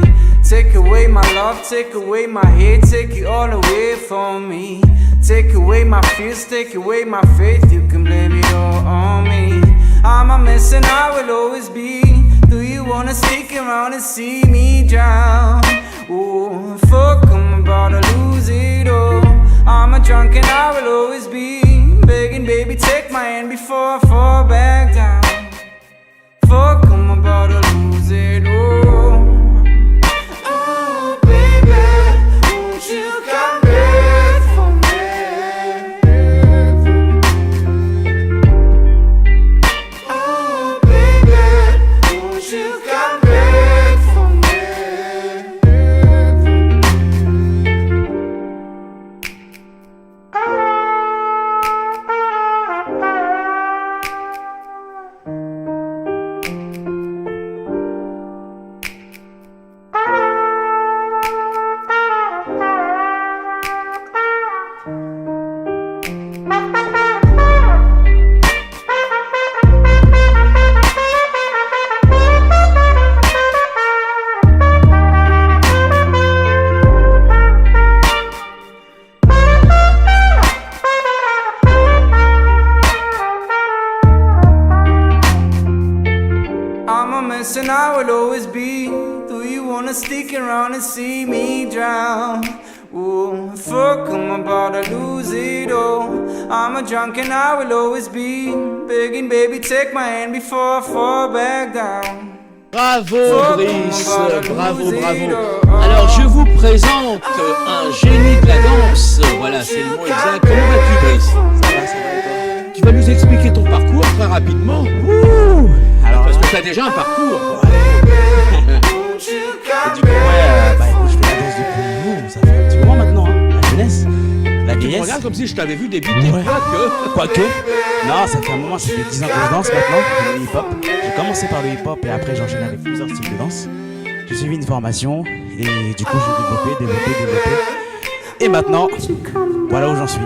Take away my love, take away my hate, take it all away from me. Take away my fears, take away my faith, you can blame it all on me. I'm a mess and I will always be. Do you wanna stick around and see me drown? Oh, fuck, I'm about to lose it all. I'm a drunk and I will always be begging, baby, take my hand before I fall back down. Fuck, I'm about to lose it all. Oh, baby, won't you come back for me? Oh, baby, won't you come back for me? I'm a mess and I will always be. Do you wanna stick around and see me drown? Oh, fuck, I'm about to lose it all. I'm a drunk and I will always be begging, baby, take my hand before I fall back down. Bravo Brice, bravo, bravo. Alors je vous présente un génie de la danse. Voilà, c'est le mot exact. Comment vas-tu Brice? Ça va, tu vas nous expliquer ton parcours très rapidement. Ouh. Alors, parce que tu as déjà un parcours. Et du coup, écoute, je fais la danse depuis ça fait un petit moment maintenant, hein. La jeunesse, la Tu me vieillesse. regardes comme si je t'avais vu débuter. Ouais. Quoique. Non, ça fait un moment, ça fait 10 ans que je danse maintenant, le hip-hop. J'ai commencé par le hip-hop et après j'enchaîne avec plusieurs styles de danse. J'ai suivi une formation et du coup j'ai développé. Et maintenant, voilà où j'en suis.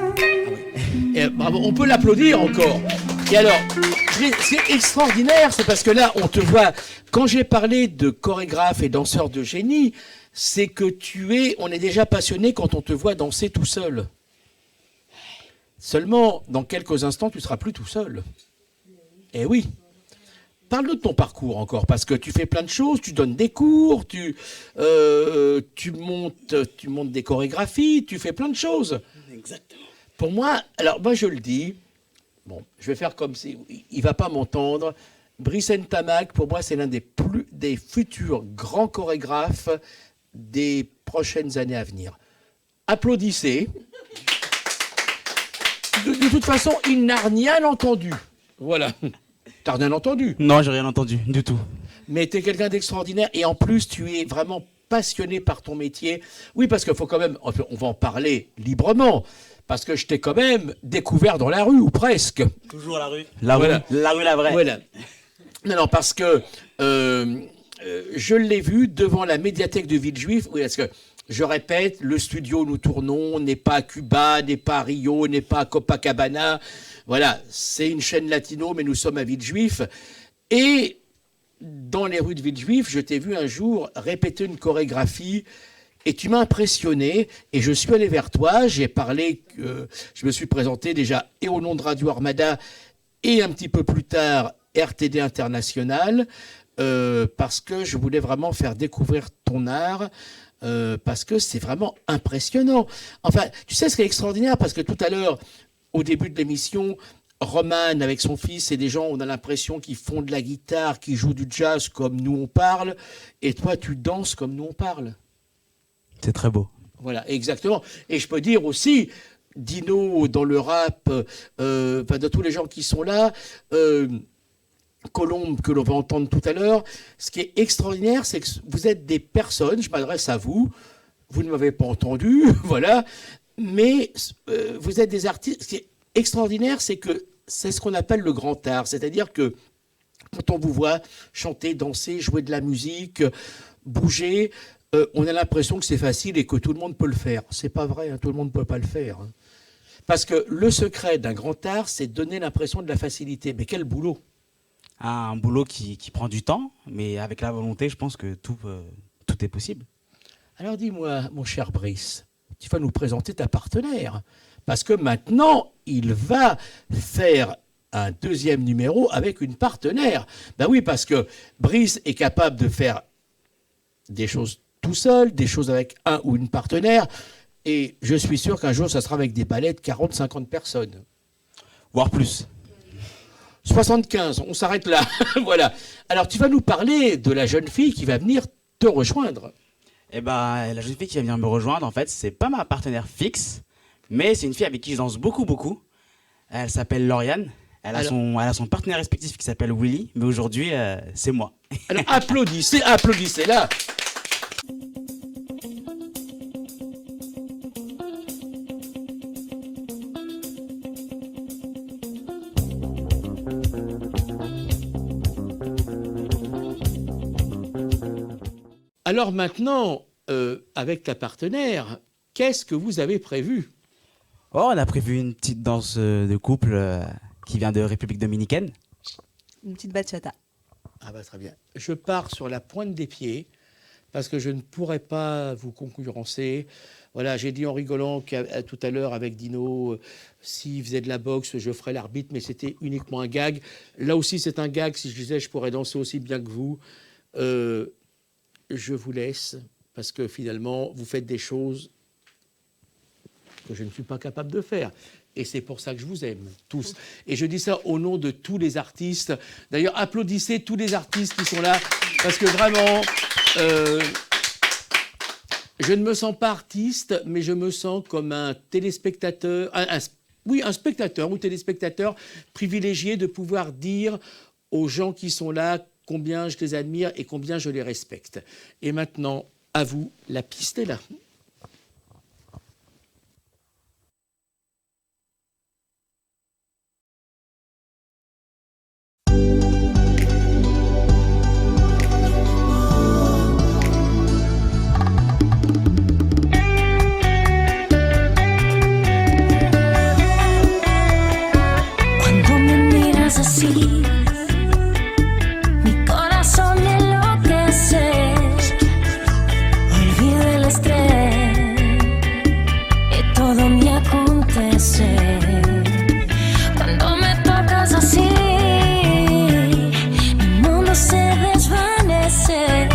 Et bravo, on peut l'applaudir encore. Et alors, c'est extraordinaire, c'est parce que là, on te voit. Quand j'ai parlé de chorégraphe et danseur de génie, c'est que on est déjà passionné quand on te voit danser tout seul. Seulement, dans quelques instants, tu seras plus tout seul. Eh oui. Parle-nous de ton parcours encore, parce que tu fais plein de choses, tu donnes des cours, tu montes des chorégraphies, tu fais plein de choses. Exactement. Pour moi, alors moi je le dis, bon, je vais faire comme si, il ne va pas m'entendre, Brice Ntamak, pour moi c'est l'un des futurs grands chorégraphes des prochaines années à venir. Applaudissez. De toute façon, il n'a rien entendu. Voilà. T'as rien entendu? Non, j'ai rien entendu du tout. Mais tu es quelqu'un d'extraordinaire et en plus, tu es vraiment passionné par ton métier. Oui, parce qu'il faut quand même, on va en parler librement, parce que je t'ai quand même découvert dans la rue, ou presque. Toujours la rue. La rue, la vraie. Voilà. Non, parce que je l'ai vu devant la médiathèque de Villejuif. Oui, parce que, je répète, le studio où nous tournons n'est pas à Cuba, n'est pas à Rio, n'est pas à Copacabana. Voilà, c'est une chaîne latino, mais nous sommes à Villejuif. Et dans les rues de Villejuif, je t'ai vu un jour répéter une chorégraphie et tu m'as impressionné. Et je suis allé vers toi, j'ai parlé, je me suis présenté déjà et au nom de Radio Armada et un petit peu plus tard RTD International, parce que je voulais vraiment faire découvrir ton art. Parce que c'est vraiment impressionnant. Enfin, tu sais ce qui est extraordinaire, parce que tout à l'heure, au début de l'émission, Roman avec son fils, c'est des gens, on a l'impression qu'ils font de la guitare, qu'ils jouent du jazz comme nous on parle, et toi tu danses comme nous on parle. C'est très beau. Voilà, exactement. Et je peux dire aussi, Dino dans le rap, de tous les gens qui sont là, Colombe que l'on va entendre tout à l'heure, ce qui est extraordinaire, c'est que vous êtes des personnes, je m'adresse à vous, vous ne m'avez pas entendu, voilà, mais vous êtes des artistes. Ce qui est extraordinaire, c'est que c'est ce qu'on appelle le grand art, c'est-à-dire que quand on vous voit chanter, danser, jouer de la musique, bouger, on a l'impression que c'est facile et que tout le monde peut le faire. C'est pas vrai, hein, tout le monde ne peut pas le faire. Hein. Parce que le secret d'un grand art, c'est donner l'impression de la facilité. Mais quel boulot! un boulot qui prend du temps, mais avec la volonté, je pense que tout est possible. Alors dis-moi, mon cher Brice, tu vas nous présenter ta partenaire. Parce que maintenant, il va faire un deuxième numéro avec une partenaire. Ben oui, parce que Brice est capable de faire des choses tout seul, des choses avec un ou une partenaire. Et je suis sûr qu'un jour, ça sera avec des ballets de 40-50 personnes. Voire plus. 75, on s'arrête là. Voilà. Alors, tu vas nous parler de la jeune fille qui va venir te rejoindre. Eh ben, la jeune fille qui va venir me rejoindre, en fait, c'est pas ma partenaire fixe, mais c'est une fille avec qui je danse beaucoup. Elle s'appelle Lauriane. Elle a son partenaire respectif qui s'appelle Willy, mais aujourd'hui, c'est moi. Alors, applaudissez-la. Alors maintenant, avec ta partenaire, qu'est-ce que vous avez prévu? Oh, on a prévu une petite danse de couple qui vient de République dominicaine. Une petite bachata. Ah bah très bien. Je pars sur la pointe des pieds parce que je ne pourrais pas vous concurrencer. Voilà, j'ai dit en rigolant tout à l'heure avec Dino, s'il faisait de la boxe, je ferais l'arbitre, mais c'était uniquement un gag. Là aussi, c'est un gag. Si je disais je pourrais danser aussi bien que vous, je vous laisse parce que finalement, vous faites des choses que je ne suis pas capable de faire. Et c'est pour ça que je vous aime, tous. Et je dis ça au nom de tous les artistes. D'ailleurs, applaudissez tous les artistes qui sont là, parce que vraiment, je ne me sens pas artiste, mais je me sens comme un téléspectateur, un spectateur ou téléspectateur privilégié de pouvoir dire aux gens qui sont là combien je les admire et combien je les respecte. Et maintenant, à vous, la piste est là. Cuando me miras así, mi corazón enloquece. Olvido el estrés y todo me acontece. Cuando me tocas así, mi mundo se desvanece.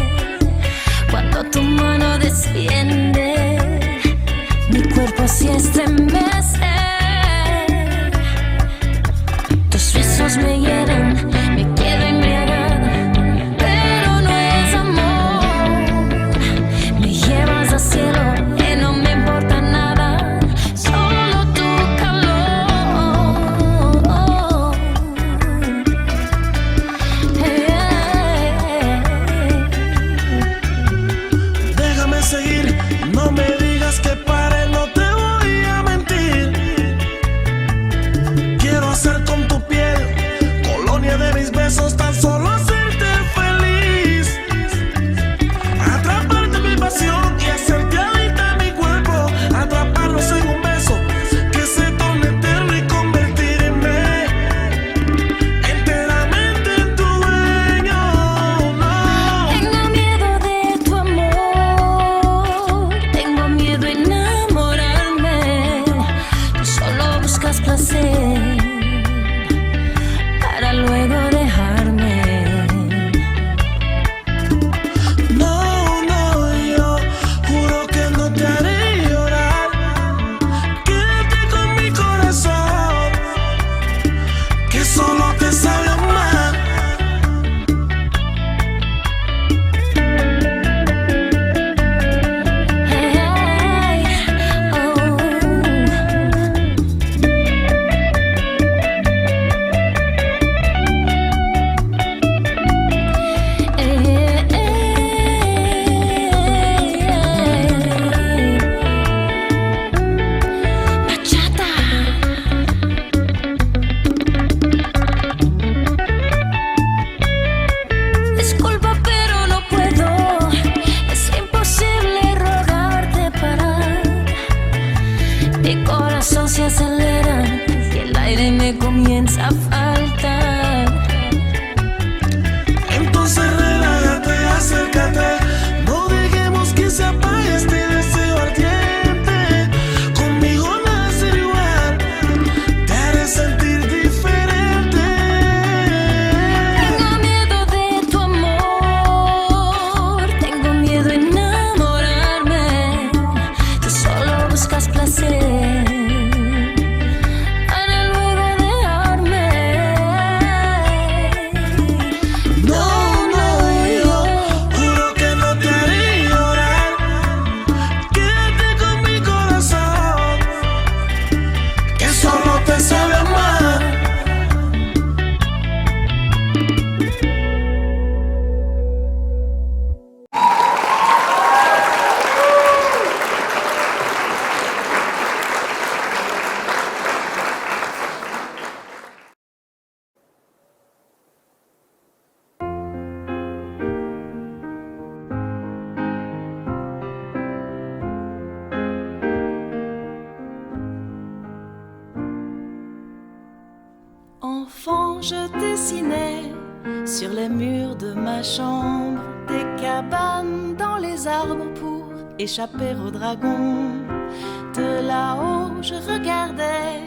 Cuando tu mano desciende, mi cuerpo se estremece. Tus besos me llenan, me quedo embriagada, pero no es amor. Me llevas al cielo y no me importa nada, solo tu calor. Déjame seguir, no me digas que pare, no te voy a mentir. Quiero hacer con tu piel colonia de mis besos, tan solo hacerte feliz. Atraparte mi pasión y hacerte adicta a mi cuerpo. Atraparnos en un beso que se torne eterno y convertirme enteramente en tu dueño. No. Tengo miedo de tu amor, tengo miedo a enamorarme. Tú solo buscas placer para luego dejarme. No, no, yo juro que no te haré llorar. Quédate con mi corazón, que solo te sabe amar. Disculpa, pero no puedo. Es imposible rogarte parar. Mi corazón se acelera y el aire me comienza a faltar. buscas placer. Para luego dejarme. No, yo juro que no te haré llorar. Quédate con mi corazón, que solo te sabe amar. Enfant, je dessinais sur les murs de ma chambre des cabanes dans les arbres pour échapper aux dragons. De là-haut, je regardais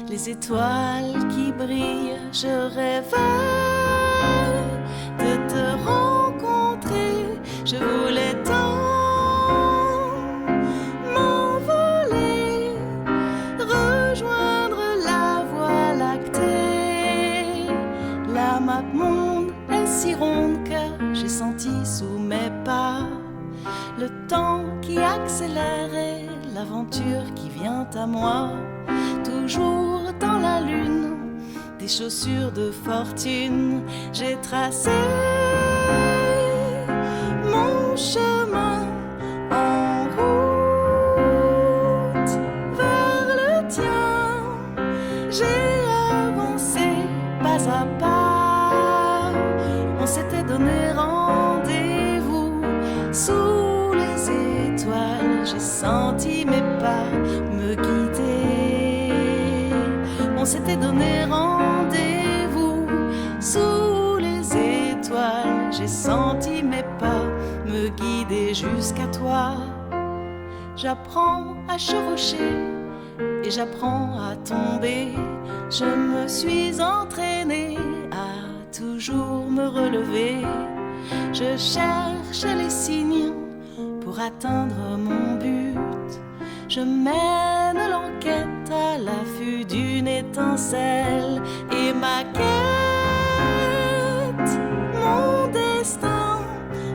les étoiles qui brillent. Je rêvais de te rencontrer. Je voulais tant m'envoler, rejoindre la voie lactée. La map monde est si ronde que j'ai senti sous mes pas le temps qui accélère et l'aventure qui vient à moi. Toujours dans la lune, des chaussures de fortune, j'ai tracé mon chemin en route vers le tien. J'ai avancé pas à pas. On s'était donné rendez-vous sous les étoiles. J'ai senti mes pas me guider. On s'était donné rendez-vous sous les étoiles. J'ai senti mes pas me guider jusqu'à toi. J'apprends à chevaucher et j'apprends à tomber. Je me suis entraînée à toujours me relever. Je cherche les signes pour atteindre mon but. Je mène l'enquête à l'affût d'une étincelle et ma quête, mon destin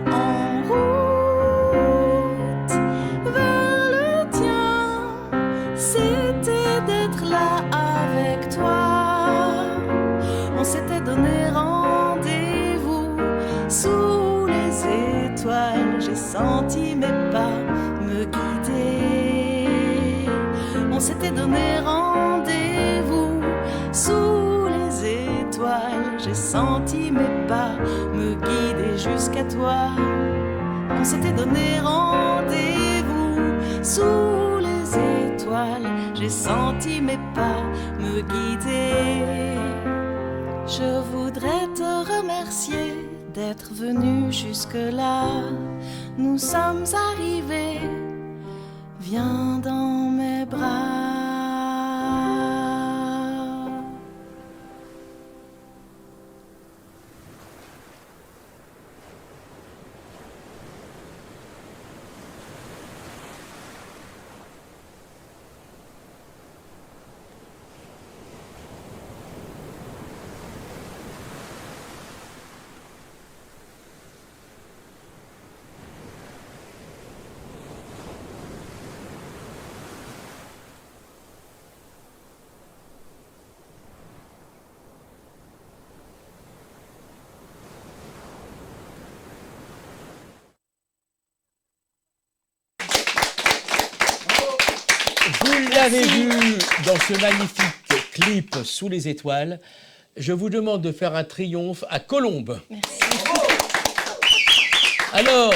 en route vers le tien. C'était d'être là avec toi. On s'était donné rendez-vous sous les étoiles. J'ai senti mes pas me guider. On s'était donné rendez-vous sous les étoiles. J'ai senti mes pas me guider jusqu'à toi. On s'était donné rendez-vous sous les étoiles. J'ai senti mes pas me guider. Je voudrais te remercier d'être venu jusque-là. Nous sommes arrivés. Viens dans mes bras. Vous l'avez vu dans ce magnifique clip Sous les étoiles. Je vous demande de faire un triomphe à Colombe. Merci. Alors,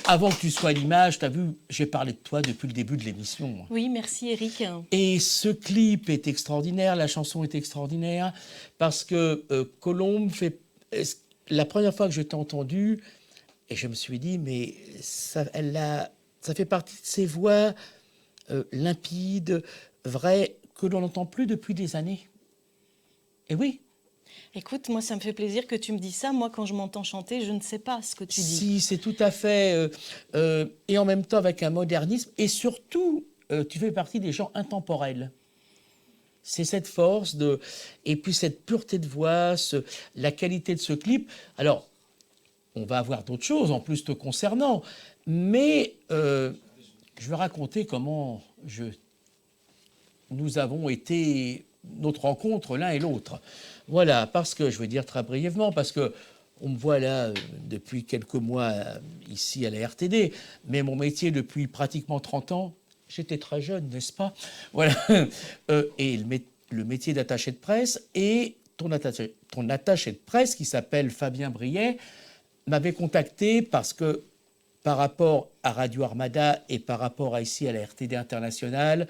avant que tu sois à l'image, tu as vu, j'ai parlé de toi depuis le début de l'émission. Oui, merci Eric. Et ce clip est extraordinaire, la chanson est extraordinaire, parce que Colombe fait... La première fois que je t'ai entendu, et je me suis dit, mais ça fait partie de ces voix limpides, vraies, que l'on n'entend plus depuis des années. Et oui. Écoute, moi, ça me fait plaisir que tu me dis ça. Moi, quand je m'entends chanter, je ne sais pas ce que tu dis. Si, c'est tout à fait... et en même temps, avec un modernisme. Et surtout, tu fais partie des gens intemporels. C'est cette force et puis cette pureté de voix, la qualité de ce clip. Alors, on va avoir d'autres choses en plus te concernant, mais je vais raconter comment nous avons été, notre rencontre l'un et l'autre. Voilà, parce que, je vais dire très brièvement, parce que on me voit là depuis quelques mois ici à la RTD, mais mon métier depuis pratiquement 30 ans, j'étais très jeune, n'est-ce pas? Voilà. Et le métier d'attaché de presse, et ton attaché de presse, qui s'appelle Fabien Briet, m'avait contacté parce que, par rapport à Radio Armada et par rapport à ici à la RTD Internationale,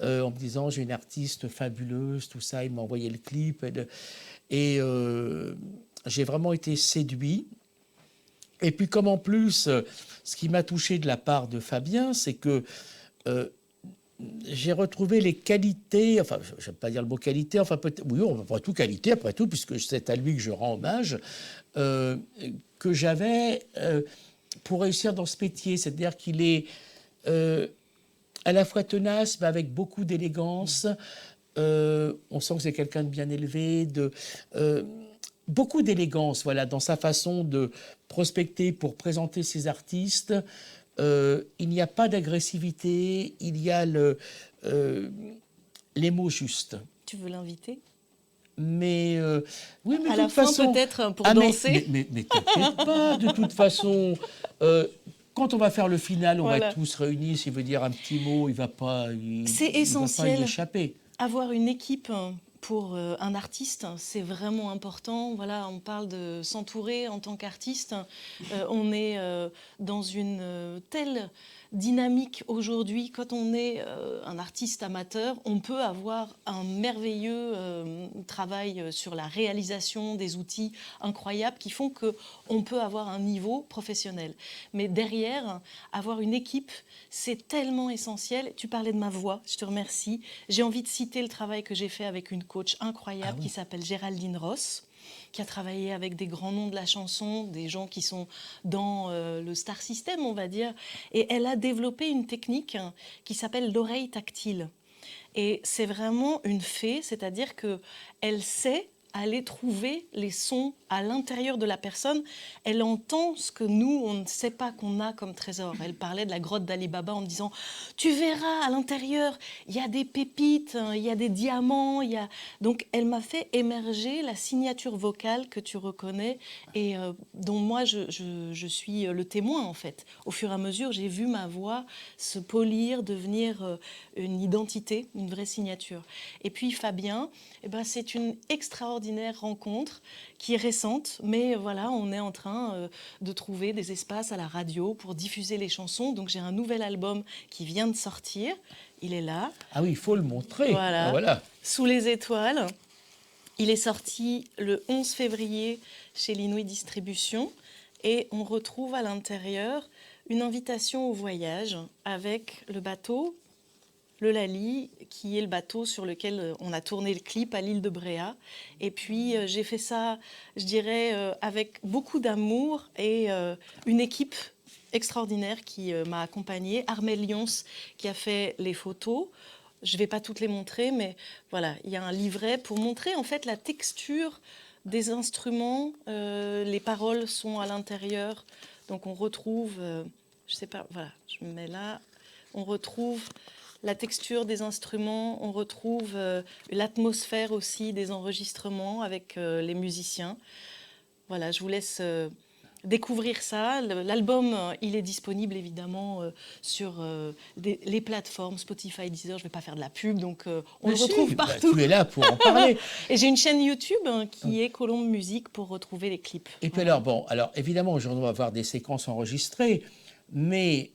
en me disant j'ai une artiste fabuleuse, tout ça, il m'a envoyé le clip. Et j'ai vraiment été séduit. Et puis comme en plus, ce qui m'a touché de la part de Fabien, c'est que j'ai retrouvé les qualités, enfin, je n'aime pas dire le mot qualité, enfin, peut-être, oui, on va tout qualité, après tout, puisque c'est à lui que je rends hommage, que j'avais pour réussir dans ce métier. C'est-à-dire qu'il est à la fois tenace, mais avec beaucoup d'élégance. On sent que c'est quelqu'un de bien élevé, beaucoup d'élégance, voilà, dans sa façon de prospecter pour présenter ses artistes. Il n'y a pas d'agressivité, il y a les mots justes. Tu veux l'inviter? Mais oui, mais à de la toute fin façon, peut-être pour danser. Mais t'inquiète pas, de toute façon, quand on va faire le final, on Voilà. va tous réunis. S'il veut dire un petit mot, il va pas. C'est essentiel. Il va pas y échapper. Avoir une équipe pour un artiste, c'est vraiment important. Voilà, on parle de s'entourer en tant qu'artiste. On est dans une telle dynamique aujourd'hui. Quand on est un artiste amateur, on peut avoir un merveilleux travail sur la réalisation des outils incroyables qui font qu'on peut avoir un niveau professionnel. Mais derrière, avoir une équipe, c'est tellement essentiel. Tu parlais de ma voix, je te remercie. J'ai envie de citer le travail que j'ai fait avec une coach incroyable qui s'appelle Géraldine Ross, qui a travaillé avec des grands noms de la chanson, des gens qui sont dans le star system, on va dire. Et elle a développé une technique qui s'appelle l'oreille tactile. Et c'est vraiment une fée, c'est-à-dire qu'elle sait aller trouver les sons à l'intérieur de la personne. Elle entend ce que nous, on ne sait pas qu'on a comme trésor. Elle parlait de la grotte d'Ali Baba en me disant « Tu verras, à l'intérieur, il y a des pépites, il y a des diamants. » Donc, elle m'a fait émerger la signature vocale que tu reconnais et dont moi, je suis le témoin, en fait. Au fur et à mesure, j'ai vu ma voix se polir, devenir une identité, une vraie signature. Et puis, Fabien, eh ben, c'est une extraordinaire rencontre qui est récente, mais voilà, on est en train de trouver des espaces à la radio pour diffuser les chansons. Donc j'ai un nouvel album qui vient de sortir, il est là. Ah oui, il faut le montrer. Voilà. Ah, voilà. Sous les étoiles. Il est sorti le 11 février chez l'Inouï Distribution et on retrouve à l'intérieur une invitation au voyage avec le bateau, le Lali, qui est le bateau sur lequel on a tourné le clip à l'île de Bréa. Et puis, j'ai fait ça, je dirais, avec beaucoup d'amour et une équipe extraordinaire qui m'a accompagnée. Armel Lyons, qui a fait les photos. Je ne vais pas toutes les montrer, mais voilà, il y a un livret pour montrer, en fait, la texture des instruments. Les paroles sont à l'intérieur. Donc, on retrouve, je ne sais pas, voilà, je me mets là. On retrouve la texture des instruments, on retrouve l'atmosphère aussi des enregistrements avec les musiciens. Voilà, je vous laisse découvrir ça. L'album, il est disponible évidemment sur les plateformes Spotify, Deezer. Je ne vais pas faire de la pub, donc on le retrouve partout. Tu es là pour en parler. Et j'ai une chaîne YouTube qui est Colombe Musique pour retrouver les clips. Et puis alors, évidemment, aujourd'hui, on va avoir des séquences enregistrées, mais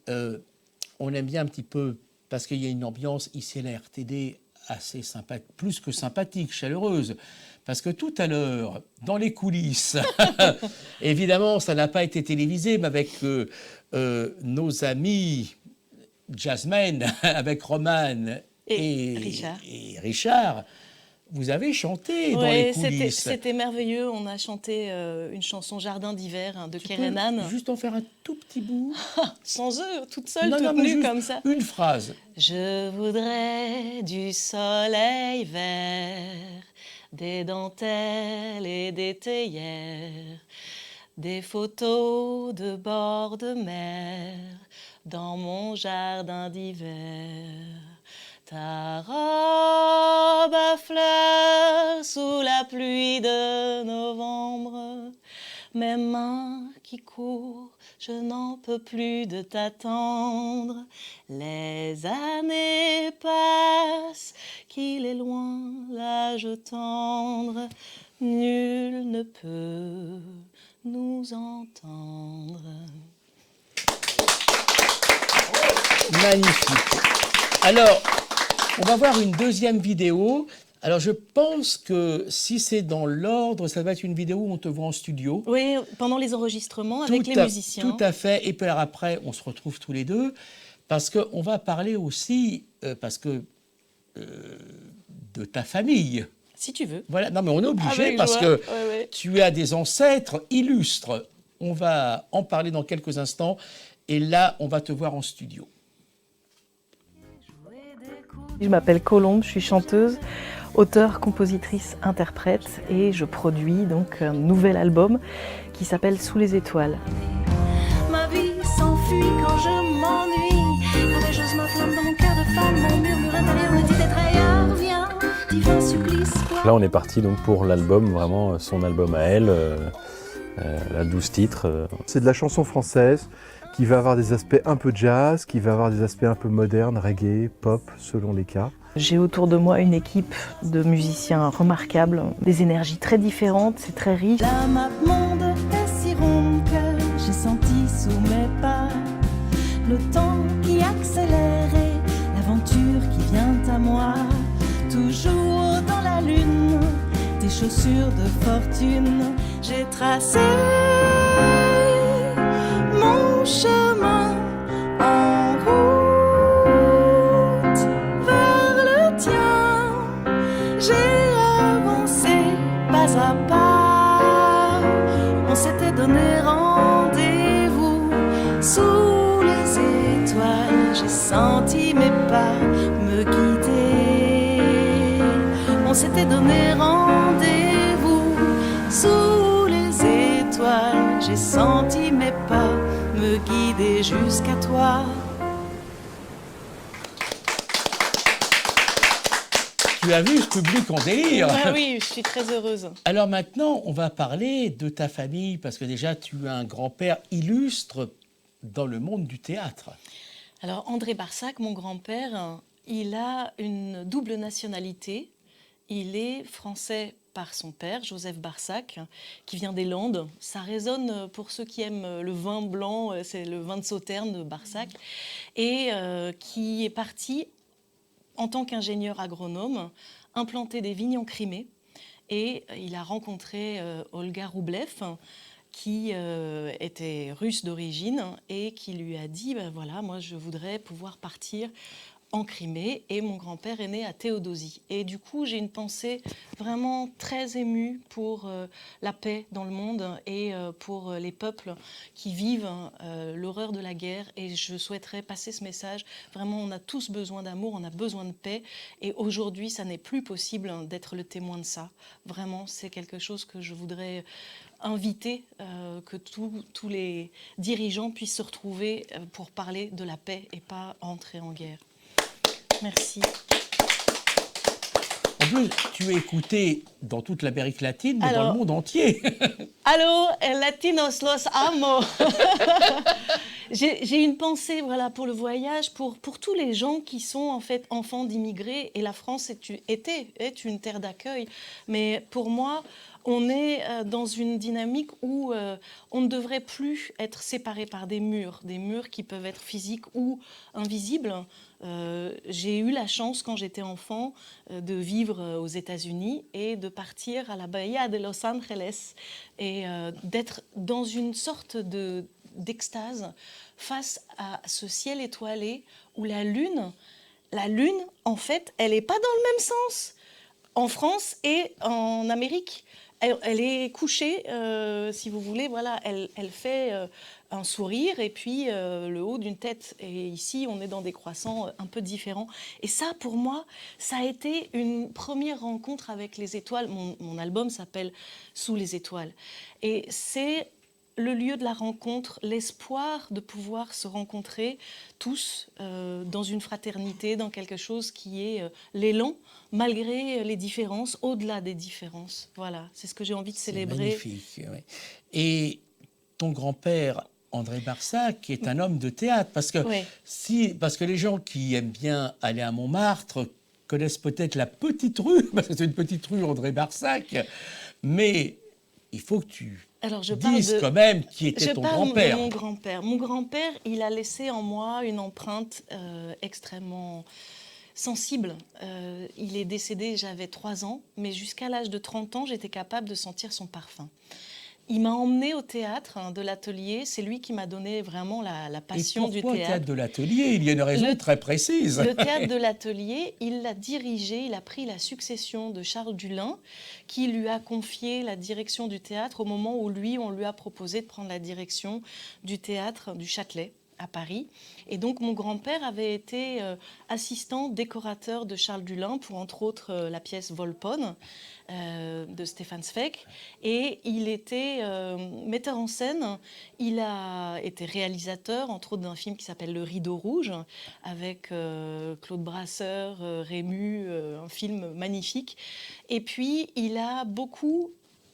on aime bien un petit peu, parce qu'il y a une ambiance ici à la RTD assez sympathique, plus que sympathique, chaleureuse. Parce que tout à l'heure, dans les coulisses, évidemment, ça n'a pas été télévisé, mais avec nos amis jazzmen, avec Roman et Richard, vous avez chanté dans Ouais, les coulisses. c'était merveilleux. On a chanté une chanson Jardin d'hiver de Tu Kerenan. peux juste en faire un tout petit bout. Sans eux, toute seule, Non, toute non, mais nue juste comme ça. une phrase. Je voudrais du soleil vert, des dentelles et des théières, des photos de bord de mer dans mon jardin d'hiver. Ta robe à fleurs sous la pluie de novembre, mes mains qui courent, je n'en peux plus de t'attendre. Les années passent, qu'il est loin l'âge tendre, nul ne peut nous entendre. Magnifique. Alors, on va voir une deuxième vidéo. Alors, je pense que si c'est dans l'ordre, ça va être une vidéo où on te voit en studio. Oui, pendant les enregistrements avec les musiciens. Tout à fait. Et puis alors après, on se retrouve tous les deux parce qu'on va parler aussi de ta famille. Si tu veux. Voilà. Non, mais on est obligé Avec parce joie. que Ouais. tu as des ancêtres illustres. On va en parler dans quelques instants. Et là, on va te voir en studio. Je m'appelle Colombe, je suis chanteuse, auteure, compositrice, interprète et je produis donc un nouvel album qui s'appelle Sous les étoiles. Ma vie s'enfuit quand je m'ennuie. Courageuse ma flamme dans mon cœur de femme. Mon murmure intérieur me dit d'être ailleurs. Viens, divin supplice. Là, on est parti donc pour l'album, vraiment son album à elle, la 12 titres. C'est de la chanson française qui va avoir des aspects un peu jazz, qui va avoir des aspects un peu modernes, reggae, pop, selon les cas. J'ai autour de moi une équipe de musiciens remarquables, des énergies très différentes, c'est très riche. La map monde est si ronde que j'ai senti sous mes pas le temps qui accélère et l'aventure qui vient à moi. Toujours dans la lune, des chaussures de fortune, j'ai tracé mon chemin en route vers le tien. J'ai avancé pas à pas. On s'était donné rendez-vous sous les étoiles. J'ai senti mes pas me guider. On s'était donné rendez-vous sous les étoiles. J'ai senti mes pas me guider jusqu'à toi. Tu as vu ce public en délire. Ah oui, je suis très heureuse. Alors maintenant, on va parler de ta famille, parce que déjà, tu as un grand-père illustre dans le monde du théâtre. Alors André Barsac, mon grand-père, il a une double nationalité. Il est français par son père, Joseph Barsac, qui vient des Landes. Ça résonne pour ceux qui aiment le vin blanc, c'est le vin de Sauternes de Barsac, et qui est parti en tant qu'ingénieur agronome implanter des vignes en Crimée. Et il a rencontré Olga Roublev, qui était russe d'origine et qui lui a dit ben voilà, moi je voudrais pouvoir partir en Crimée, et mon grand-père est né à Théodosie. Et du coup, j'ai une pensée vraiment très émue pour la paix dans le monde et pour les peuples qui vivent l'horreur de la guerre. Et je souhaiterais passer ce message. Vraiment, on a tous besoin d'amour, on a besoin de paix. Et aujourd'hui, ça n'est plus possible d'être le témoin de ça. Vraiment, c'est quelque chose que je voudrais inviter, que tous les dirigeants puissent se retrouver pour parler de la paix et pas entrer en guerre. Merci. En plus, tu es écouté dans toute l'Amérique latine, mais dans Alors, le monde entier. Allô, latinos, los amo. J'ai une pensée voilà, pour le voyage, pour tous les gens qui sont en fait enfants d'immigrés. Et la France est une terre d'accueil. Mais pour moi, on est dans une dynamique où on ne devrait plus être séparés par des murs qui peuvent être physiques ou invisibles. J'ai eu la chance, quand j'étais enfant, de vivre aux États-Unis et de partir à la Bahia de Los Angeles et d'être dans une sorte d'extase face à ce ciel étoilé où la lune, en fait, elle n'est pas dans le même sens. en France et en Amérique. Elle est couchée, si vous voulez, voilà, elle fait un sourire et puis le haut d'une tête. Et ici, on est dans des croissants un peu différents. Et ça, pour moi, ça a été une première rencontre avec les étoiles. Mon album s'appelle « Sous les étoiles ». Et c'est le lieu de la rencontre, l'espoir de pouvoir se rencontrer tous dans une fraternité, dans quelque chose qui est l'élan, malgré les différences, au-delà des différences. Voilà, c'est ce que j'ai envie de célébrer. Magnifique, oui. Et ton grand-père, André Barsac, est un homme de théâtre, parce que les gens qui aiment bien aller à Montmartre connaissent peut-être la petite rue, parce que c'est une petite rue André Barsac, mais il faut que tu dises quand même qui était ton grand-père. Je parle de mon grand-père. Mon grand-père, il a laissé en moi une empreinte extrêmement sensible. Il est décédé, j'avais 3 ans, mais jusqu'à l'âge de 30 ans, j'étais capable de sentir son parfum. Il m'a emmenée au théâtre de l'atelier. C'est lui qui m'a donné vraiment la passion du théâtre. Et pourquoi théâtre de l'atelier? Il y a une raison très précise. Le théâtre de l'atelier, il l'a dirigé, il a pris la succession de Charles Dulin, qui lui a confié la direction du théâtre au moment où lui, on lui a proposé de prendre la direction du théâtre du Châtelet à Paris. Et donc mon grand-père avait été assistant décorateur de Charles Dulin pour entre autres la pièce Volpone de Stéphane Zweig. Et il était metteur en scène, il a été réalisateur entre autres d'un film qui s'appelle Le Rideau Rouge avec Claude Brasseur, Rému, un film magnifique. Et puis il a beaucoup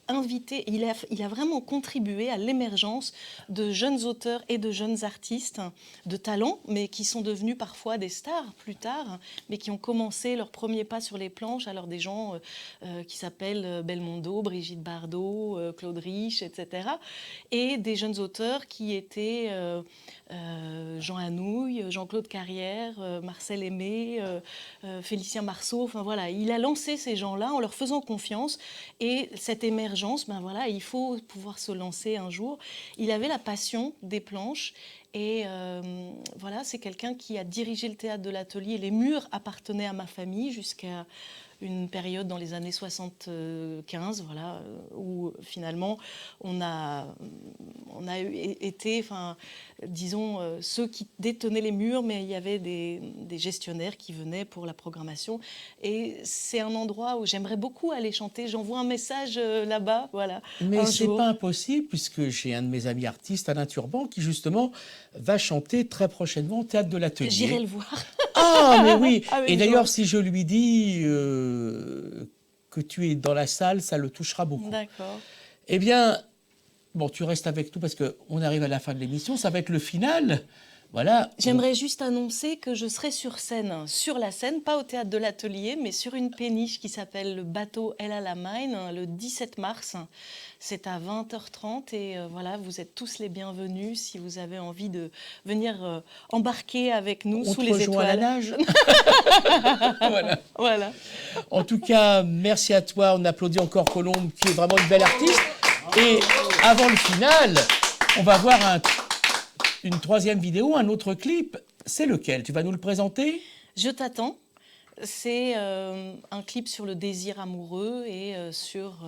invité, il a vraiment contribué à l'émergence de jeunes auteurs et de jeunes artistes de talent, mais qui sont devenus parfois des stars plus tard, mais qui ont commencé leur premier pas sur les planches. Alors des gens qui s'appellent Belmondo, Brigitte Bardot, Claude Rich, etc. Et des jeunes auteurs qui étaient Jean Anouilh, Jean-Claude Carrière, Marcel Aimé, Félicien Marceau. Enfin voilà, il a lancé ces gens-là en leur faisant confiance. Et cette émergence, ben voilà, il faut pouvoir se lancer un jour. Il avait la passion des planches. Et voilà, c'est quelqu'un qui a dirigé le théâtre de l'atelier. Les murs appartenaient à ma famille jusqu'à une période dans les années 75, voilà, où finalement on a été, enfin, disons, ceux qui détenaient les murs, mais il y avait des gestionnaires qui venaient pour la programmation. Et c'est un endroit où j'aimerais beaucoup aller chanter. J'envoie un message là-bas, voilà. Mais c'est pas impossible, puisque j'ai un de mes amis artistes, Alain Turban, qui justement va chanter très prochainement au théâtre de l'atelier. J'irai le voir. Ah, mais oui. Et d'ailleurs, si je lui dis que tu es dans la salle, ça le touchera beaucoup. D'accord. Eh bien, bon, tu restes avec nous parce qu'on arrive à la fin de l'émission. Ça va être le final. Voilà. J'aimerais juste annoncer que je serai sur la scène, pas au théâtre de l'atelier, mais sur une péniche qui s'appelle le bateau El Alamein, le 17 mars. C'est à 20h30 et voilà, vous êtes tous les bienvenus si vous avez envie de venir embarquer avec nous sous les étoiles. À la nage. Voilà. En tout cas, merci à toi. On applaudit encore Colombe, qui est vraiment une belle artiste. Et avant le final, on va voir une troisième vidéo, un autre clip. C'est lequel? Tu vas nous le présenter? Je t'attends. C'est un clip sur le désir amoureux et sur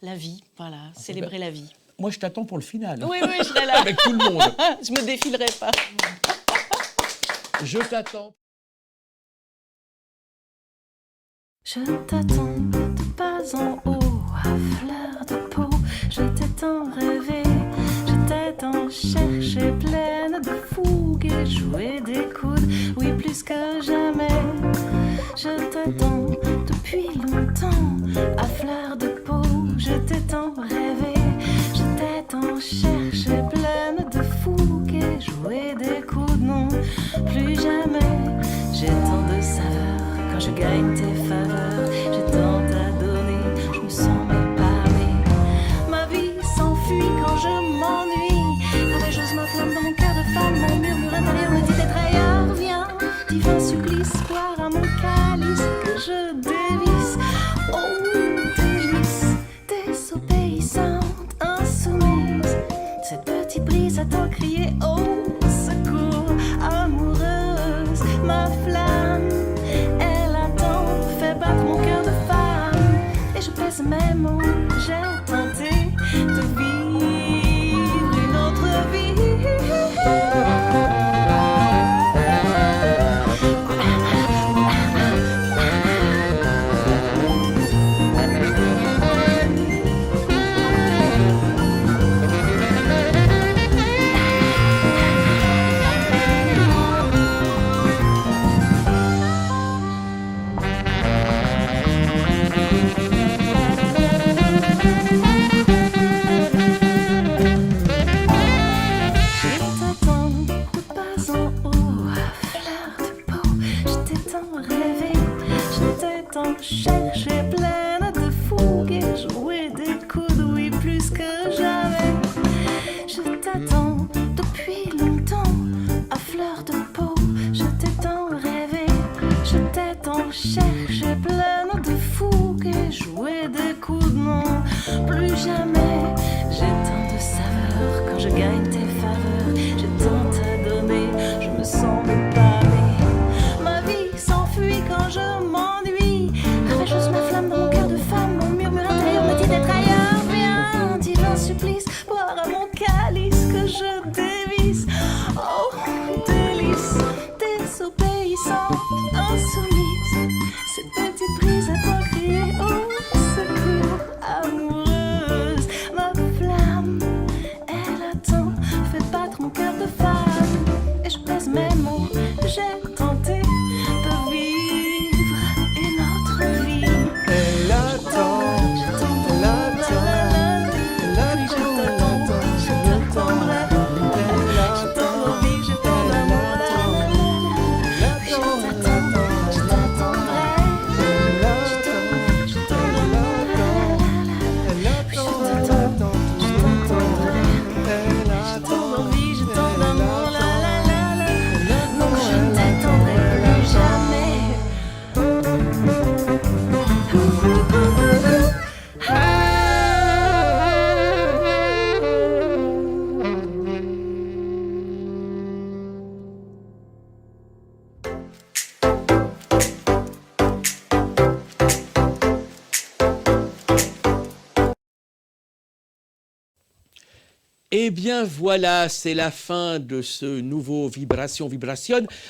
la vie. Voilà, célébrer la vie. Moi, je t'attends pour le final. Oui, je serai là. Avec tout le monde. Je me défilerai pas. Je t'attends. Je t'attends de pas en haut, à fleur de peau. Je t'ai tant rêvé, je t'ai tant cherché, pleine de fougue et joué des coudes. Oui, plus que jamais. Je t'attends depuis longtemps, à fleur de peau. Je t'ai tant rêvé, je t'ai tant cherché, pleine de fougue et joué des coudes. Non, plus jamais. J'ai tant de saveurs quand je gagne tes faveurs. J'ai tant à donner, je me sens mal parler. Ma vie s'enfuit quand je m'ennuie. Courageuse ma flamme dans mon cœur de femme. Mon murmure intérieur me dit d'être ailleurs. Viens, divin supplice, boire à mon calice que je dévisse. Oh, délice, désobéissante, insoumise. Cette petite brise attend crier oh, secours, amoureuse. Ma flamme, elle attend, fait battre mon cœur de femme. passe mes mots, j'ai tenté de vivre une autre vie. Chercher pleine de fougue et jouer des coudes, oui, plus que jamais. Je t'attends depuis longtemps, à fleur de peau. Je t'ai tant rêvé, je t'ai tant cherché pleine de fougue et jouer des coudes, non, plus jamais. J'ai tant de saveurs quand je gagne tes faveurs. J'ai tant à donner, je me sens pâmer. Ma vie s'enfuit quand je m'ennuie. Juste ma flamme dans mon cœur de femme, mon murmure intérieur me dit d'être ailleurs. Viens, divin supplice, boire à mon calice que je dévisse. Oh, délice, désobéissante, insoumise. Cette petite brise à toi crier au secours, amoureuse. Ma flamme, elle attend, fait battre mon cœur de femme. Et je pèse mes mots, j'ai tenté de vivre une autre vie. Elle attend, elle attend, elle attend, je t'attendrai. J'ai tant d'envie, j'ai tant d'amour, je t'attends, je t'attendrai. Elle attend, je t'attends, elle attend, je t'attends, elle attend, j'ai tant d'envie, j'ai tant d'amour, donc je ne t'attendrai plus jamais. Eh bien voilà, c'est la fin de ce nouveau Vibration.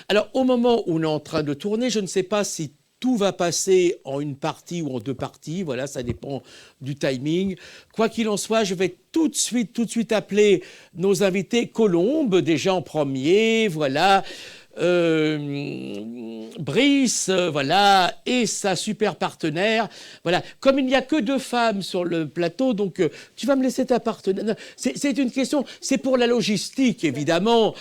Alors au moment où on est en train de tourner, je ne sais pas si tout va passer en une partie ou en deux parties, voilà, ça dépend du timing. Quoi qu'il en soit, je vais tout de suite appeler nos invités. Colombe, déjà en premier, voilà. Brice, voilà, et sa super partenaire, voilà. Comme il n'y a que 2 femmes sur le plateau, donc tu vas me laisser ta partenaire. C'est une question, c'est pour la logistique, évidemment.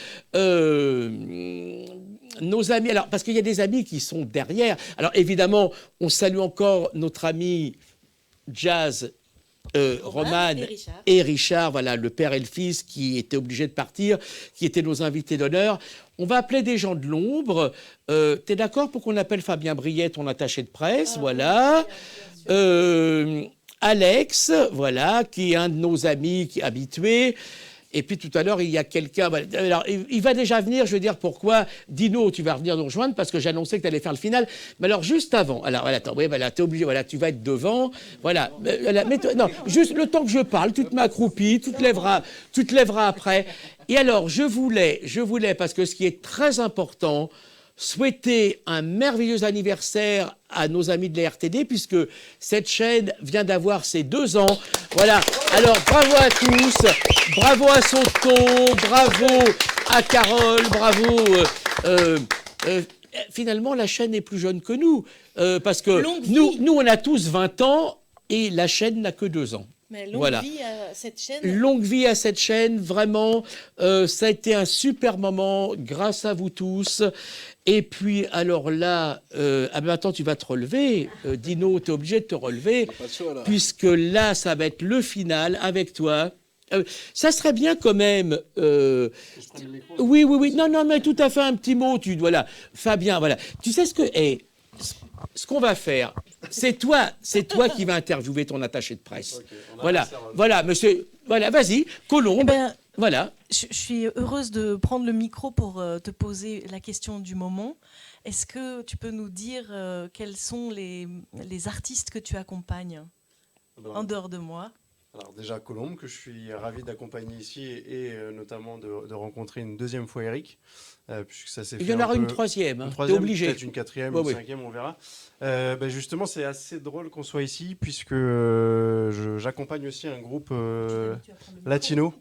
Nos amis, alors parce qu'il y a des amis qui sont derrière. Alors évidemment, on salue encore notre ami Jazz. Roman et Richard, voilà, le père et le fils qui étaient obligés de partir, qui étaient nos invités d'honneur. On va appeler des gens de l'ombre. T'es d'accord pour qu'on appelle Fabien Briet, ton attaché de presse, voilà. Alex, voilà, qui est un de nos amis habitués. Et puis tout à l'heure, il y a quelqu'un... Alors, il va déjà venir, je veux dire pourquoi. Dino, tu vas revenir nous rejoindre parce que j'annonçais que tu allais faire le final. Mais alors, juste avant... Alors, voilà, attends, oui, voilà, t'es obligé, voilà, tu vas être devant. Voilà. Non, juste le temps que je parle, tu te mets accroupi, tu te lèveras après. Et alors, je voulais, parce que ce qui est très important, souhaiter un merveilleux anniversaire à nos amis de la RTD, puisque cette chaîne vient d'avoir ses 2 ans. Voilà. Alors, bravo à tous, bravo à Soto, bravo à Carole, bravo. Finalement, la chaîne est plus jeune que nous, parce que nous, on a tous 20 ans et la chaîne n'a que 2 ans. Mais longue vie à cette chaîne. Longue vie à cette chaîne, vraiment. Ça a été un super moment, grâce à vous tous. Et puis, alors là, maintenant tu vas te relever. Dino, tu es obligé de te relever. Pas de choix, là. Puisque là, ça va être le final avec toi. Ça serait bien quand même... Oui, non, mais tout à fait un petit mot. Voilà. Fabien, voilà. Tu sais ce qu'on va faire, c'est toi qui vas interviewer ton attaché de presse. Okay, voilà, monsieur, voilà, vas-y, Colombe, voilà. Je suis heureuse de prendre le micro pour te poser la question du moment. Est-ce que tu peux nous dire quels sont les artistes que tu accompagnes ? en dehors de moi? Alors déjà Colombe, que je suis ravi d'accompagner ici et notamment de rencontrer une deuxième fois Eric. Puisque ça s'est Il y en aura une troisième, hein. T'es obligé. Peut-être une quatrième, une cinquième, on verra. Justement, c'est assez drôle qu'on soit ici, puisque j'accompagne aussi un groupe latino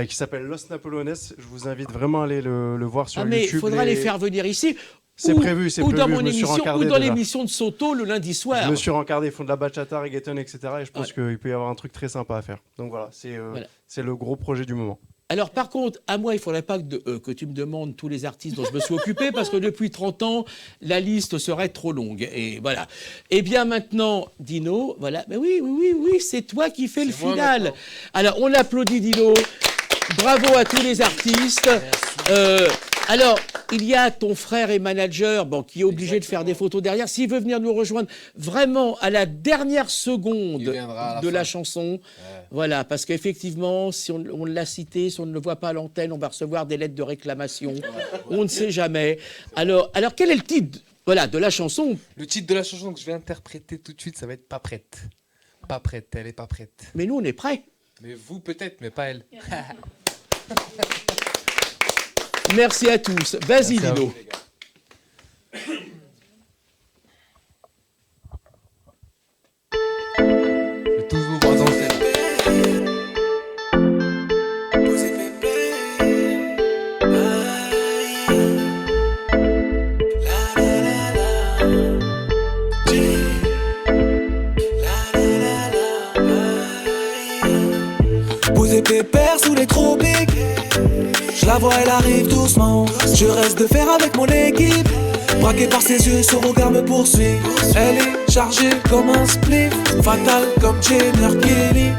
qui s'appelle Los Napoleones. Je vous invite vraiment à aller le voir sur YouTube. Mais il faudra les faire venir ici. C'est prévu, c'est ou prévu. Dans mon émission, ou dans l'émission de Soto le lundi soir. Je me suis rencardé, ils font de la bachata, reggaeton, etc. Et je pense qu'il peut y avoir un truc très sympa à faire. Donc voilà, c'est le gros projet du moment. Alors par contre, à moi, il ne faudrait pas que tu me demandes tous les artistes dont je me suis occupé, parce que depuis 30 ans, la liste serait trop longue. Et voilà. Et bien maintenant, Dino, voilà. Mais oui, c'est toi qui fais le final. Alors on applaudit Dino. Bravo à tous les artistes. Alors, il y a ton frère et manager qui est obligé de faire des photos derrière. S'il veut venir nous rejoindre vraiment à la dernière seconde de la chanson, voilà, parce qu'effectivement, si on l'a cité, si on ne le voit pas à l'antenne, on va recevoir des lettres de réclamation. On ne sait jamais. Alors, quel est le titre de la chanson? Le titre de la chanson que je vais interpréter tout de suite, ça va être Pas prête. Pas prête, elle est pas prête. Mais nous, on est prêts. Mais vous, peut-être, mais pas elle. Merci à tous. Vas-y, Dino. Je vais tous vous voir danser. Posé pépère sous les tropiques. Je la vois, elle arrive doucement. Je reste de fer avec mon équipe. Braqué par ses yeux, son regard me poursuit. Elle est chargée comme un spliff, fatale comme Jenner Kelly.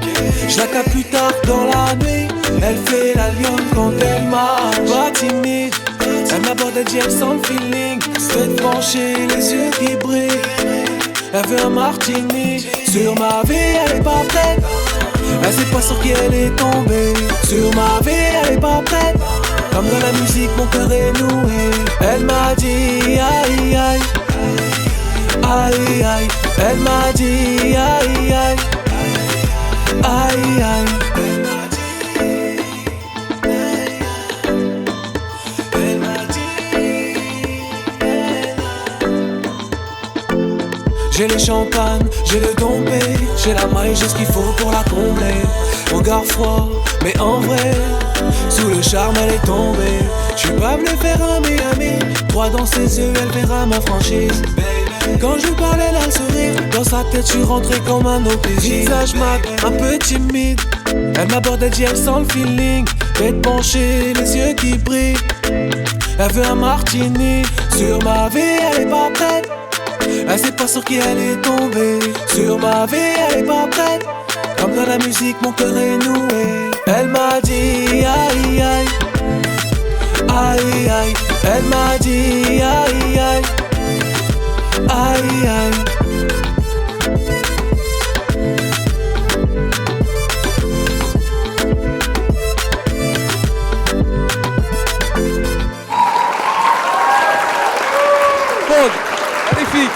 Je la capte plus tard dans la nuit. Elle fait la lionne quand elle marche. Pas timide, elle m'aborde, elle dit elle sent le feeling. Tête penchée, les yeux qui brillent. Elle veut un martini. Sur ma vie, elle est pas prête. Elle sait pas sur qui elle est tombée. Sur ma vie, elle est pas prête. Comme dans la musique, mon cœur est noué. Elle m'a dit aïe aïe, aïe aïe. Elle m'a dit aïe aïe, aïe aïe. Elle m'a dit. J'ai le champagne, j'ai le dompé, j'ai la maille, j'ai ce qu'il faut pour la combler. Regard froid, mais en vrai, sous le charme elle est tombée. J'suis pas venu faire un Miami. Droit dans ses yeux, elle verra ma franchise. Quand je lui parlais, elle a le sourire. Dans sa tête, j'suis rentré comme un OPJ. Visage mat, un peu timide. Elle m'aborde, elle dit elle sent le feeling. Tête penchée, les yeux qui brillent. Elle veut un martini. Sur ma vie, elle est pas prête. Elle sait pas sur qui elle est tombée. Sur ma vie, elle est pas prête. Comme dans la musique, mon cœur est noué. Elle m'a dit aïe aïe, aïe aïe. Elle m'a dit aïe aïe, aïe aïe. Magnifique.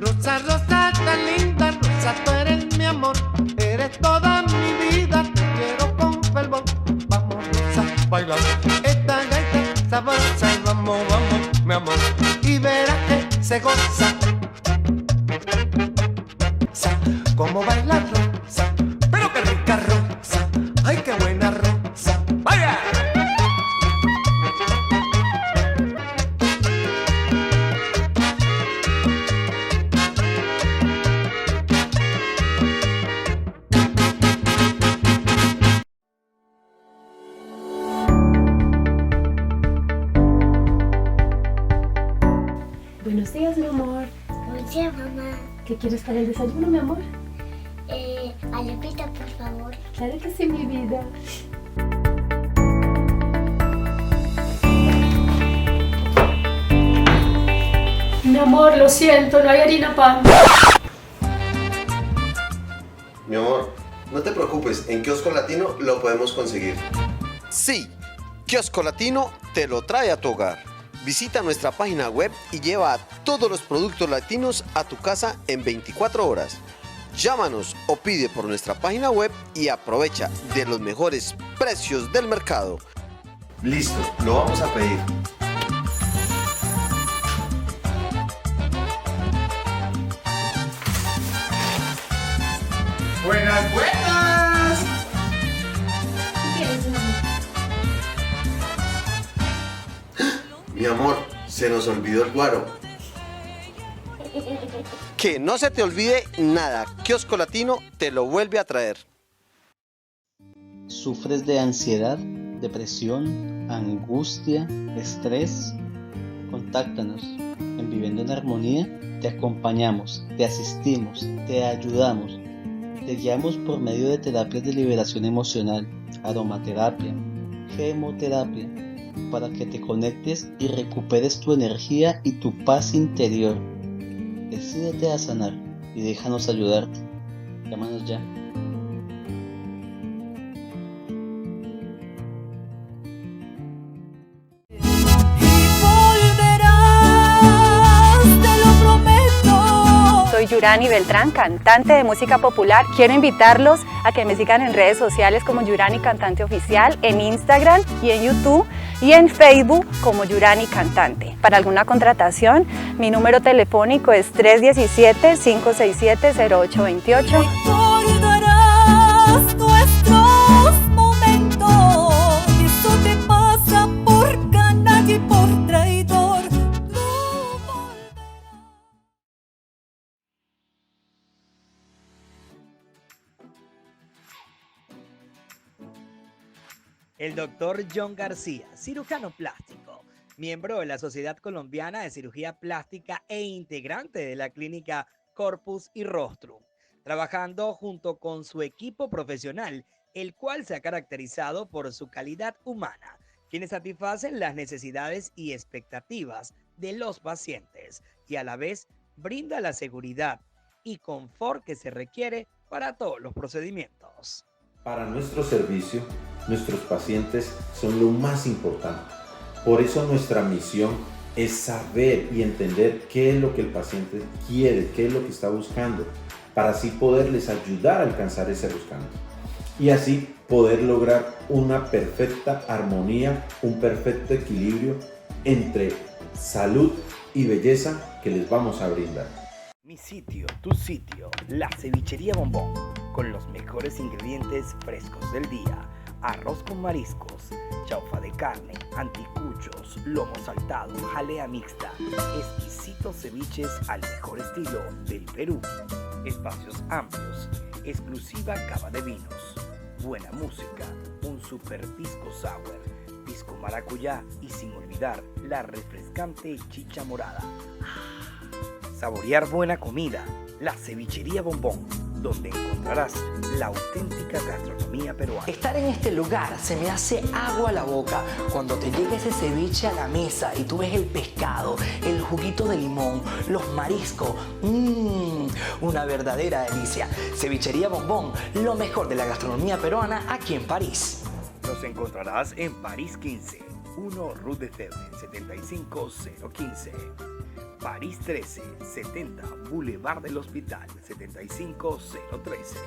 Rosa, rosa, tan linda, rosa, tú eres mi amor, eres toda mi vida, te quiero con fervor. Vamos, rosa, bailar esta gaita sabrosa y vamos, vamos, mi amor, y verás que se goza. Como baila rosa, pero qué rica rosa, ay qué buena rosa, vaya. amor. Buen día, mamá. ¿Qué quieres para el desayuno, mi amor? Alepita, por favor. Claro que sí, mi vida. Mi amor, lo siento, no hay harina pan. Mi amor, no te preocupes, en Kiosco Latino lo podemos conseguir. Sí, Kiosco Latino te lo trae a tu hogar. Visita nuestra página web y lleva todos los productos latinos a tu casa en 24 horas. Llámanos o pide por nuestra página web y aprovecha de los mejores precios del mercado. Listo, lo vamos a pedir. Buenas, buenas. ¿Qué quieres, mi amor? Mi amor, se nos olvidó el guaro. Que no se te olvide nada, Kiosco Latino te lo vuelve a traer. ¿Sufres de ansiedad, depresión, angustia, estrés? Contáctanos. En Viviendo en Armonía te acompañamos, te asistimos, te ayudamos. Te guiamos por medio de terapias de liberación emocional, aromaterapia, gemoterapia, para que te conectes y recuperes tu energía y tu paz interior. Decídete a sanar y déjanos ayudarte. Llámanos ya. Soy Yurani Beltrán, cantante de música popular. Quiero invitarlos a que me sigan en redes sociales como Yurani Cantante Oficial, en Instagram y en YouTube y en Facebook como Yurani Cantante. Para alguna contratación, mi número telefónico es 317-567-0828. Recordarás nuestros momentos, eso te pasa por canalla y por traidor. El doctor John García, cirujano plástico, miembro de la Sociedad Colombiana de Cirugía Plástica e integrante de la clínica Corpus y Rostrum, trabajando junto con su equipo profesional, el cual se ha caracterizado por su calidad humana, quienes satisfacen las necesidades y expectativas de los pacientes y a la vez brinda la seguridad y confort que se requiere para todos los procedimientos. Para nuestro servicio, nuestros pacientes son lo más importante. Por eso nuestra misión es saber y entender qué es lo que el paciente quiere, qué es lo que está buscando, para así poderles ayudar a alcanzar ese buscando. Y así poder lograr una perfecta armonía, un perfecto equilibrio entre salud y belleza que les vamos a brindar. Mi sitio, tu sitio, la cevichería Bombón, con los mejores ingredientes frescos del día. Arroz con mariscos, chaufa de carne, anticuchos, lomo saltado, jalea mixta, exquisitos ceviches al mejor estilo del Perú. Espacios amplios, exclusiva cava de vinos, buena música, un super pisco sour, pisco maracuyá y sin olvidar la refrescante chicha morada. Saborear buena comida, la cevichería Bombón, donde encontrarás la auténtica gastronomía peruana. Estar en este lugar se me hace agua a la boca cuando te llega ese ceviche a la mesa y tú ves el pescado, el juguito de limón, los mariscos. Una verdadera delicia. Cevichería Bombón, lo mejor de la gastronomía peruana aquí en París. Los encontrarás en París 15, 1 Rue de Febre, 75015. París 13, 70 Boulevard del Hospital, 75013.